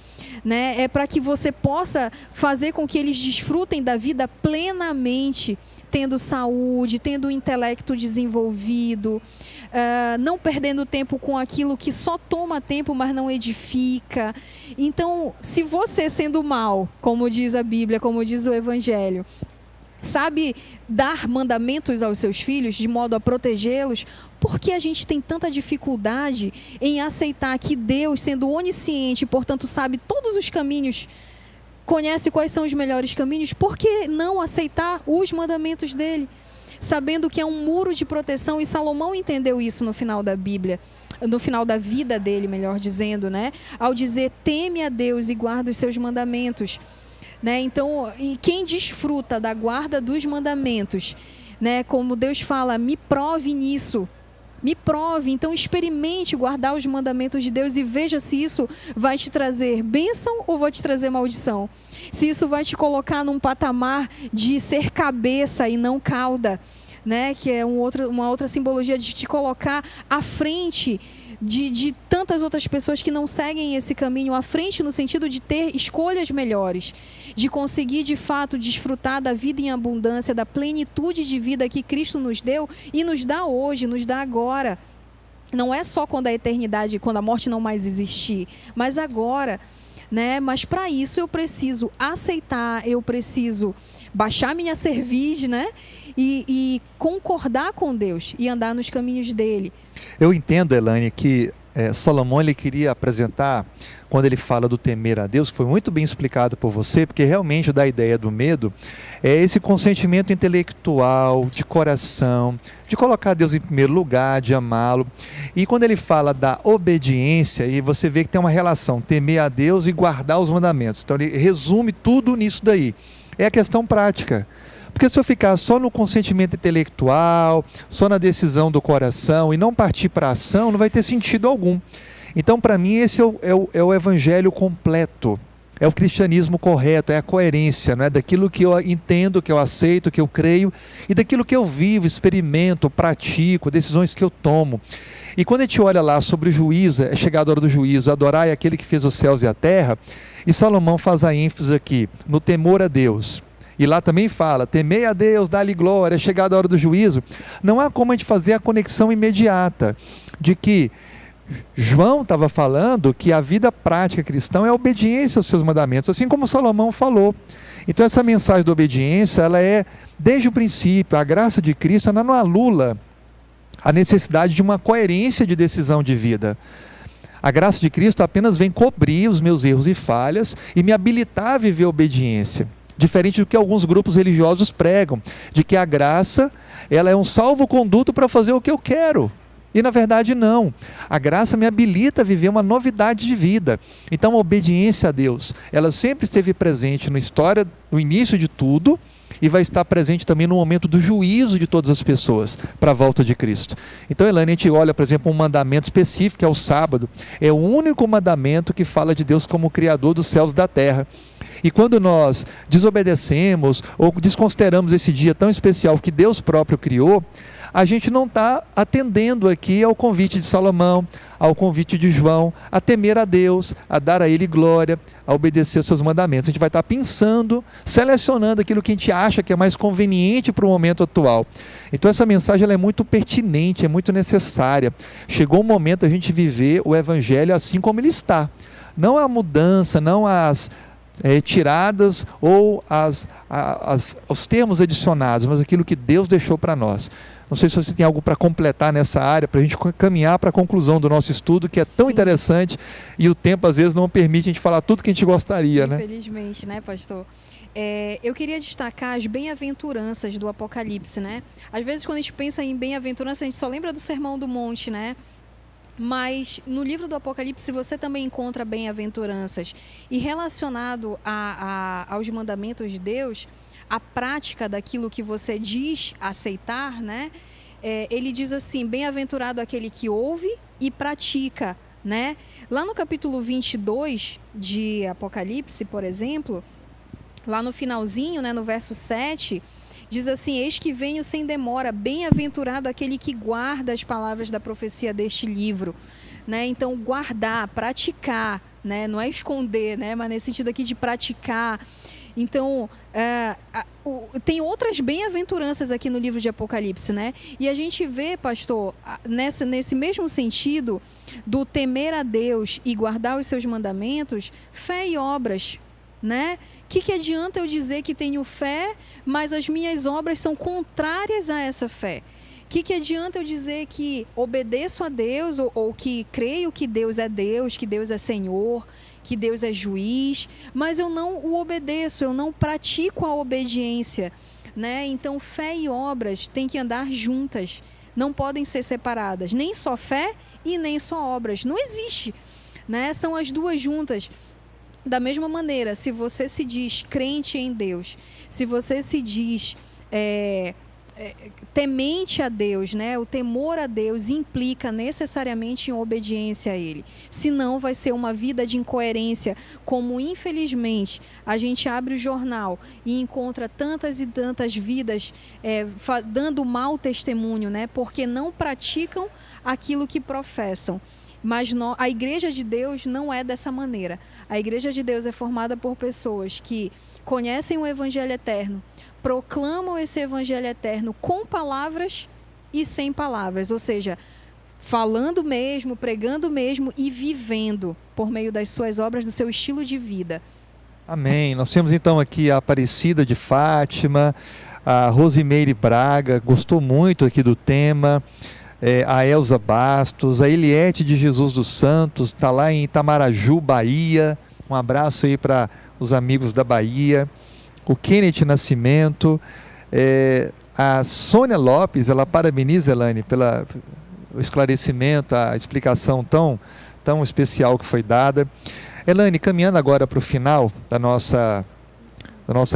né? É para que você possa fazer com que eles desfrutem da vida plenamente, tendo saúde, tendo o intelecto desenvolvido, não perdendo tempo com aquilo que só toma tempo, mas não edifica. Então, se você, sendo mal, como diz a Bíblia, como diz o Evangelho, sabe dar mandamentos aos seus filhos de modo a protegê-los. Por que a gente tem tanta dificuldade em aceitar que Deus, sendo onisciente, portanto sabe todos os caminhos, conhece quais são os melhores caminhos? Por que não aceitar os mandamentos dele? Sabendo que é um muro de proteção, e Salomão entendeu isso no final da Bíblia, no final da vida dele, melhor dizendo, né? Ao dizer, teme a Deus e guarda os seus mandamentos. Né? Então, e quem desfruta da guarda dos mandamentos, né? Como Deus fala, me prove nisso, me prove, então experimente guardar os mandamentos de Deus e veja se isso vai te trazer bênção ou vai te trazer maldição. Se isso vai te colocar num patamar de ser cabeça e não cauda, né? Que é uma outra simbologia de te colocar à frente de tantas outras pessoas que não seguem esse caminho, à frente no sentido de ter escolhas melhores, de conseguir de fato desfrutar da vida em abundância, da plenitude de vida que Cristo nos deu e nos dá hoje, nos dá agora. Não é só quando a eternidade, quando a morte não mais existir, mas agora, né? Mas para isso eu preciso aceitar, eu preciso baixar minha cerviz, né? E concordar com Deus e andar nos caminhos dele. Eu entendo, Elaine, que Salomão ele queria apresentar, quando ele fala do temer a Deus, foi muito bem explicado por você, porque realmente dá a ideia do medo, é esse consentimento intelectual, de coração, de colocar Deus em primeiro lugar, de amá-lo. E quando ele fala da obediência, e você vê que tem uma relação, temer a Deus e guardar os mandamentos. Então ele resume tudo nisso daí. É a questão prática. Porque se eu ficar só no consentimento intelectual, só na decisão do coração e não partir para a ação, não vai ter sentido algum. Então, para mim, esse é o evangelho completo. É o cristianismo correto, é a coerência, não é? Daquilo que eu entendo, que eu aceito, que eu creio, e daquilo que eu vivo, experimento, pratico, decisões que eu tomo. E quando a gente olha lá sobre o juízo, é chegada a hora do juízo, adorai aquele que fez os céus e a terra, e Salomão faz a ênfase aqui, no temor a Deus. E lá também fala, temei a Deus, dá-lhe glória, é chegada a hora do juízo. Não há como a gente fazer a conexão imediata de que João estava falando que a vida prática cristã é a obediência aos seus mandamentos, assim como Salomão falou. Então essa mensagem da obediência, ela é, desde o princípio, a graça de Cristo, ela não anula a necessidade de uma coerência de decisão de vida. A graça de Cristo apenas vem cobrir os meus erros e falhas e me habilitar a viver a obediência. Diferente do que alguns grupos religiosos pregam, de que a graça, ela é um salvo-conduto para fazer o que eu quero. E na verdade não. A graça me habilita a viver uma novidade de vida. Então a obediência a Deus, ela sempre esteve presente na história, no início de tudo, e vai estar presente também no momento do juízo de todas as pessoas, para a volta de Cristo. Então, Elaine, a gente olha, por exemplo, um mandamento específico, que é o sábado. É o único mandamento que fala de Deus como Criador dos céus e da terra. E quando nós desobedecemos ou desconsideramos esse dia tão especial que Deus próprio criou, a gente não está atendendo aqui ao convite de Salomão, ao convite de João, a temer a Deus, a dar a Ele glória, a obedecer aos seus mandamentos. A gente vai estar pensando, selecionando aquilo que a gente acha que é mais conveniente para o momento atual. Então essa mensagem ela é muito pertinente, é muito necessária. Chegou o momento da gente viver o Evangelho assim como ele está. Não a mudança, não as tiradas ou os termos adicionados, mas aquilo que Deus deixou para nós. Não sei se você tem algo para completar nessa área, para a gente caminhar para a conclusão do nosso estudo, que é tão interessante e o tempo às vezes não permite a gente falar tudo que a gente gostaria, né? Infelizmente, né, pastor? Eu queria destacar as bem-aventuranças do Apocalipse, né? Às vezes quando a gente pensa em bem-aventurança, a gente só lembra do Sermão do Monte, né? Mas no livro do Apocalipse você também encontra bem-aventuranças. E relacionado aos mandamentos de Deus, a prática daquilo que você diz aceitar, né? Ele diz assim, bem-aventurado aquele que ouve e pratica, né? Lá no capítulo 22 de Apocalipse, por exemplo, lá no finalzinho, né, no verso 7, diz assim, eis que venho sem demora, bem-aventurado aquele que guarda as palavras da profecia deste livro. Né? Então, guardar, praticar, né? Não é esconder, né? Mas nesse sentido aqui de praticar. Então, tem outras bem-aventuranças aqui no livro de Apocalipse, né? E a gente vê, pastor, nesse mesmo sentido do temer a Deus e guardar os seus mandamentos, fé e obras, né? que adianta eu dizer que tenho fé, mas as minhas obras são contrárias a essa fé? O que adianta eu dizer que obedeço a Deus ou que creio que Deus, que Deus é Senhor, que Deus é juiz, mas eu não o obedeço, eu não pratico a obediência, né? Então, fé e obras têm que andar juntas, não podem ser separadas, nem só fé e nem só obras, não existe, né? São as duas juntas. Da mesma maneira, se você se diz crente em Deus, se você se diz temente a Deus, né? O temor a Deus implica necessariamente em obediência a Ele. Senão vai ser uma vida de incoerência, como infelizmente a gente abre o jornal e encontra tantas e tantas vidas dando mau testemunho, né? Porque não praticam aquilo que professam. Mas a Igreja de Deus não é dessa maneira. A Igreja de Deus é formada por pessoas que conhecem o Evangelho eterno, proclamam esse Evangelho eterno com palavras e sem palavras, ou seja, falando mesmo, pregando mesmo e vivendo por meio das suas obras, do seu estilo de vida. Amém. Nós temos então aqui a Aparecida de Fátima, a Rosimeire Braga, gostou muito aqui do tema, a Elza Bastos, a Eliette de Jesus dos Santos, está lá em Itamaraju, Bahia, um abraço aí para os amigos da Bahia. O Kenneth Nascimento, a Sônia Lopes, ela parabeniza, Elaine, pelo esclarecimento, a explicação tão especial que foi dada. Elaine, caminhando agora para o final da nossa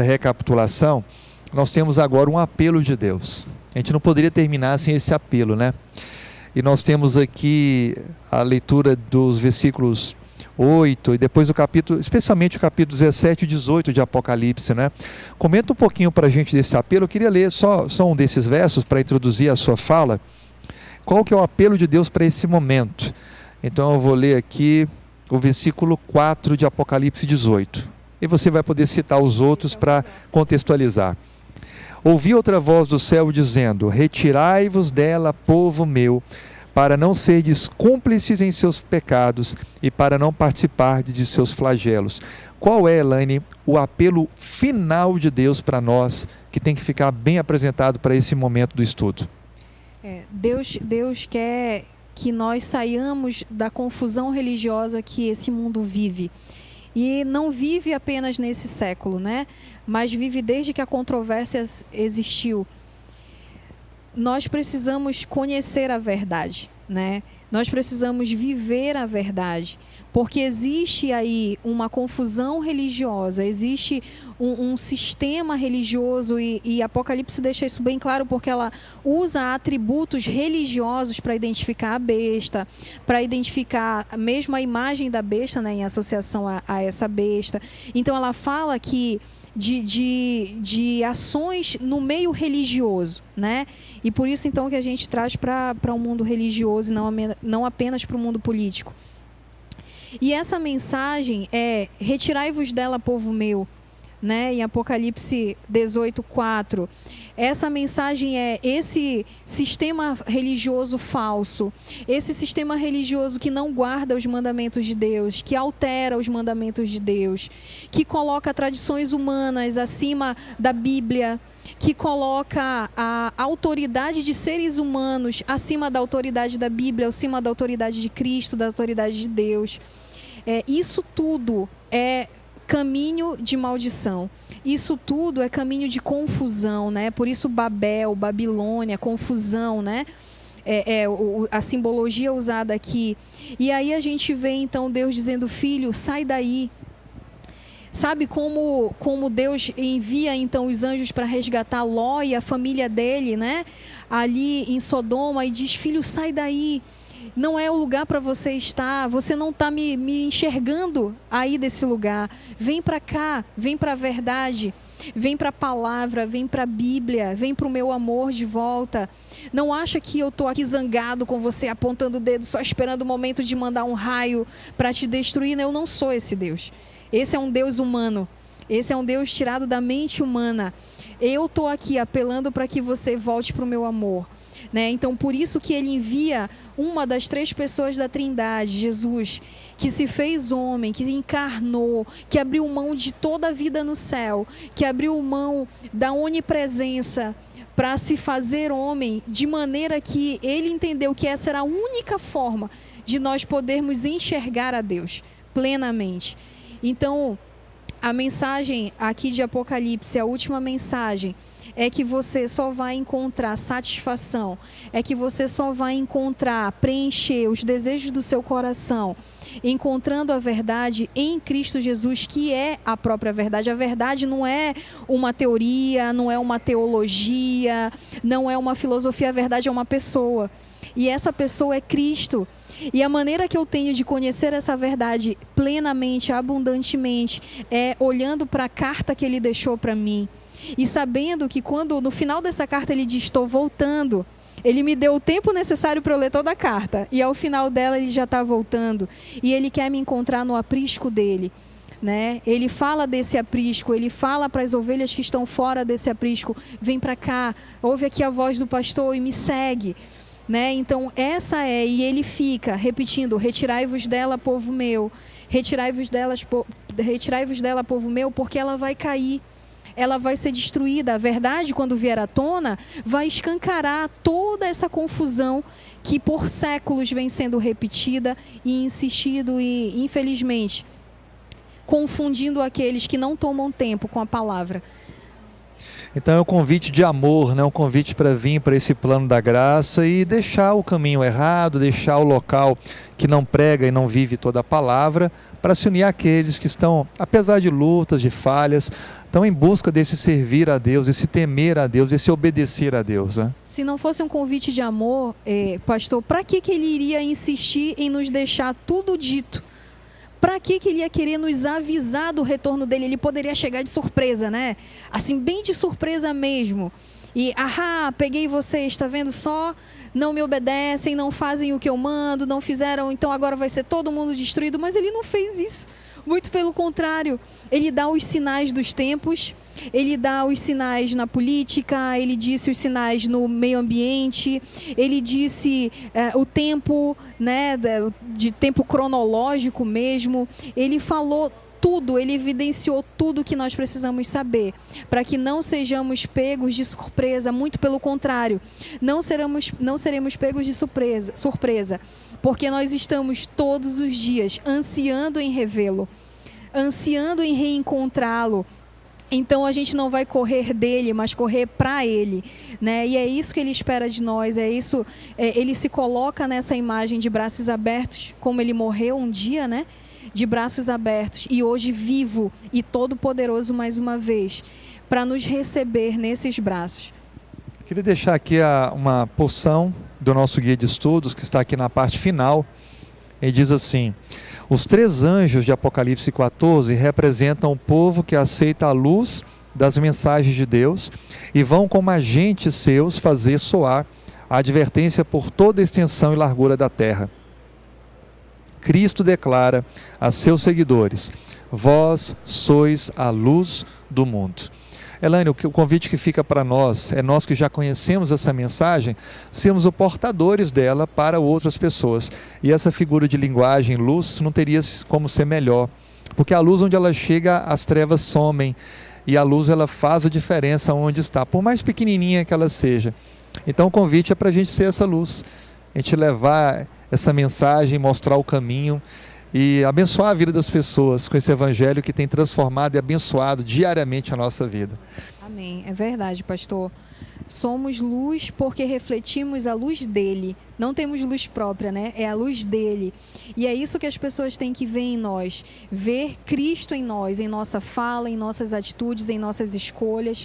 recapitulação, nós temos agora um apelo de Deus. A gente não poderia terminar sem esse apelo, né? E nós temos aqui a leitura dos versículos 8 e depois o capítulo, especialmente o capítulo 17 e 18 de Apocalipse, né? Comenta um pouquinho para a gente desse apelo. Eu queria ler só um desses versos para introduzir a sua fala. Qual que é o apelo de Deus para esse momento? Então eu vou ler aqui o versículo 4 de Apocalipse 18. E você vai poder citar os outros para contextualizar. Ouvi outra voz do céu dizendo: retirai-vos dela, povo meu, para não serdes cúmplices em seus pecados e para não participardes de seus flagelos. Qual é, Elaine, o apelo final de Deus para nós, que tem que ficar bem apresentado para esse momento do estudo? Deus quer que nós saiamos da confusão religiosa que esse mundo vive. E não vive apenas nesse século, né? Mas vive desde que a controvérsia existiu. Nós precisamos conhecer a verdade, né? Nós precisamos viver a verdade, porque existe aí uma confusão religiosa, existe um sistema religioso e Apocalipse deixa isso bem claro, porque ela usa atributos religiosos para identificar a besta, para identificar mesmo a imagem da besta, né, em associação a essa besta. Então ela fala que de ações no meio religioso, né? E por isso então que a gente traz para o mundo religioso e não apenas para o mundo político. E essa mensagem é: retirai-vos dela, povo meu, né? Em Apocalipse 18:4. Essa mensagem é esse sistema religioso falso, esse sistema religioso que não guarda os mandamentos de Deus, que altera os mandamentos de Deus, que coloca tradições humanas acima da Bíblia, que coloca a autoridade de seres humanos acima da autoridade da Bíblia, acima da autoridade de Cristo, da autoridade de Deus. Isso tudo é caminho de maldição. Isso tudo é caminho de confusão, né? Por isso Babel, Babilônia, confusão, né? A simbologia usada aqui. E aí a gente vê então Deus dizendo: filho, sai daí. Sabe como Deus envia então os anjos para resgatar Ló e a família dele, né? Ali em Sodoma, e diz: filho, sai daí. Não é o lugar para você estar, você não está me enxergando aí desse lugar. Vem para cá, vem para a verdade, vem para a palavra, vem para a Bíblia, vem para o meu amor de volta. Não acha que eu estou aqui zangado com você, apontando o dedo, só esperando o momento de mandar um raio para te destruir. Eu não sou esse Deus. Esse é um Deus humano. Esse é um Deus tirado da mente humana. Eu estou aqui apelando para que você volte para o meu amor. Né? Então, por isso que ele envia uma das 3 pessoas da Trindade, Jesus, que se fez homem, que encarnou, que abriu mão de toda a vida no céu, que abriu mão da onipresença para se fazer homem, de maneira que ele entendeu que essa era a única forma de nós podermos enxergar a Deus plenamente. Então, a mensagem aqui de Apocalipse, a última mensagem, é que você só vai encontrar satisfação, é que você só vai encontrar, preencher os desejos do seu coração, encontrando a verdade em Cristo Jesus, que é a própria verdade. A verdade não é uma teoria, não é uma teologia, não é uma filosofia, a verdade é uma pessoa. E essa pessoa é Cristo. E a maneira que eu tenho de conhecer essa verdade plenamente, abundantemente, é olhando para a carta que ele deixou para mim. E sabendo que quando no final dessa carta ele diz, estou voltando, ele me deu o tempo necessário para eu ler toda a carta. E ao final dela ele já está voltando. E ele quer me encontrar no aprisco dele. Né? Ele fala desse aprisco, ele fala para as ovelhas que estão fora desse aprisco, vem para cá, ouve aqui a voz do pastor e me segue. Né? Então essa é, e ele fica repetindo, retirai-vos dela, povo meu, retirai-vos dela, povo meu, porque ela vai cair. Ela vai ser destruída. A verdade, quando vier à tona, vai escancarar toda essa confusão que por séculos vem sendo repetida e insistido e, infelizmente, confundindo aqueles que não tomam tempo com a palavra. Então é um convite de amor, né? Um convite para vir para esse plano da graça e deixar o caminho errado, deixar o local que não prega e não vive toda a palavra, para se unir àqueles que estão, apesar de lutas, de falhas, estão em busca desse servir a Deus, esse temer a Deus, esse obedecer a Deus. Né? Se não fosse um convite de amor, pastor, para que ele iria insistir em nos deixar tudo dito? Para que ele ia querer nos avisar do retorno dele? Ele poderia chegar de surpresa, né? Assim, bem de surpresa mesmo. E, peguei vocês, está vendo só? Não me obedecem, não fazem o que eu mando, não fizeram, então agora vai ser todo mundo destruído. Mas ele não fez isso. Muito pelo contrário, ele dá os sinais dos tempos, ele dá os sinais na política, ele disse os sinais no meio ambiente, ele disse o tempo, né, de tempo cronológico mesmo, ele falou tudo, ele evidenciou tudo que nós precisamos saber, para que não sejamos pegos de surpresa, muito pelo contrário, não seremos pegos de surpresa, porque nós estamos todos os dias ansiando em revê-lo, ansiando em reencontrá-lo. Então a gente não vai correr dele, mas correr para ele, né? E é isso que ele espera de nós, é isso. Ele se coloca nessa imagem de braços abertos, como ele morreu um dia, né? De braços abertos, e hoje vivo e todo poderoso mais uma vez, para nos receber nesses braços. Queria deixar aqui uma porção do nosso guia de estudos, que está aqui na parte final. Ele diz assim: os 3 anjos de Apocalipse 14 representam o povo que aceita a luz das mensagens de Deus e vão como agentes seus fazer soar a advertência por toda a extensão e largura da terra. Cristo declara a seus seguidores: vós sois a luz do mundo. Elaine, o convite que fica para nós, é nós que já conhecemos essa mensagem, sermos os portadores dela para outras pessoas. E essa figura de linguagem, luz, não teria como ser melhor. Porque a luz, onde ela chega, as trevas somem. E a luz, ela faz a diferença onde está, por mais pequenininha que ela seja. Então o convite é para a gente ser essa luz. A gente levar essa mensagem, mostrar o caminho e abençoar a vida das pessoas com esse evangelho que tem transformado e abençoado diariamente a nossa vida. Amém, é verdade, pastor. Somos luz porque refletimos a luz dele. Não temos luz própria, né? É a luz dele. E é isso que as pessoas têm que ver em nós. Ver Cristo em nós, em nossa fala, em nossas atitudes, em nossas escolhas.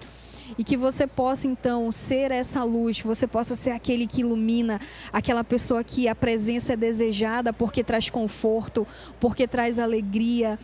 E que você possa, então, ser essa luz, que você possa ser aquele que ilumina, aquela pessoa que a presença é desejada porque traz conforto, porque traz alegria,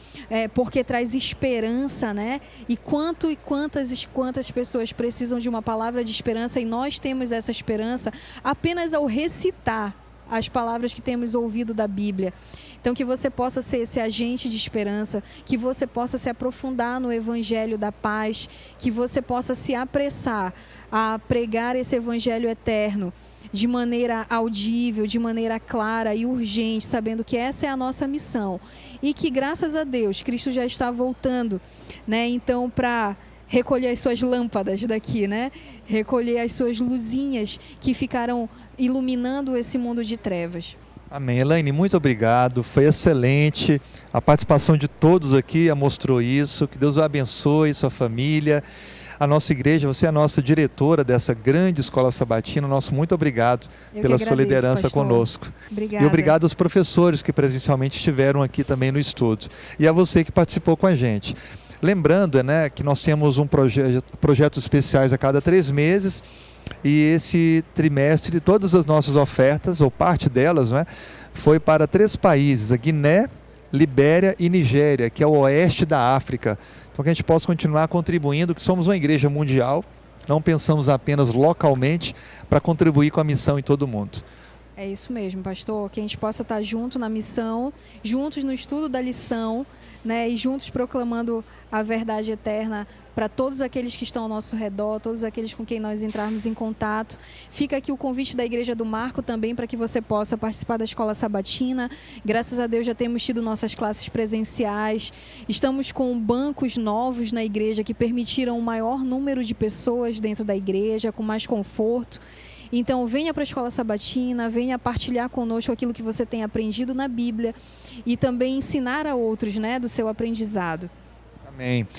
porque traz esperança, né? E quantas pessoas precisam de uma palavra de esperança, e nós temos essa esperança apenas ao recitar as palavras que temos ouvido da Bíblia. Então, que você possa ser esse agente de esperança, que você possa se aprofundar no Evangelho da paz, que você possa se apressar a pregar esse Evangelho eterno de maneira audível, de maneira clara e urgente, sabendo que essa é a nossa missão. E que, graças a Deus, Cristo já está voltando, né? Então, para recolher as suas lâmpadas daqui, né? Recolher as suas luzinhas que ficaram iluminando esse mundo de trevas. Amém. Elaine, muito obrigado, foi excelente, a participação de todos aqui mostrou isso, que Deus o abençoe, sua família, a nossa igreja, você é a nossa diretora dessa grande escola sabatina, nosso muito obrigado pela sua liderança conosco. Obrigada. E obrigado aos professores que presencialmente estiveram aqui também no estúdio, e a você que participou com a gente. Lembrando, né, que nós temos projetos especiais a cada 3 meses, e esse trimestre todas as nossas ofertas, ou parte delas, né, foi para 3 países, a Guiné, Libéria e Nigéria, que é o oeste da África. Então que a gente possa continuar contribuindo, que somos uma igreja mundial, não pensamos apenas localmente para contribuir com a missão em todo o mundo. É isso mesmo, pastor, que a gente possa estar junto na missão, juntos no estudo da lição, né, e juntos proclamando a verdade eterna para todos aqueles que estão ao nosso redor, todos aqueles com quem nós entrarmos em contato. Fica aqui o convite da Igreja do Marco também para que você possa participar da escola sabatina. Graças a Deus já temos tido nossas classes presenciais. Estamos com bancos novos na igreja que permitiram um maior número de pessoas dentro da igreja, com mais conforto. Então, venha para a escola sabatina, venha partilhar conosco aquilo que você tem aprendido na Bíblia e também ensinar a outros, né, do seu aprendizado. Amém.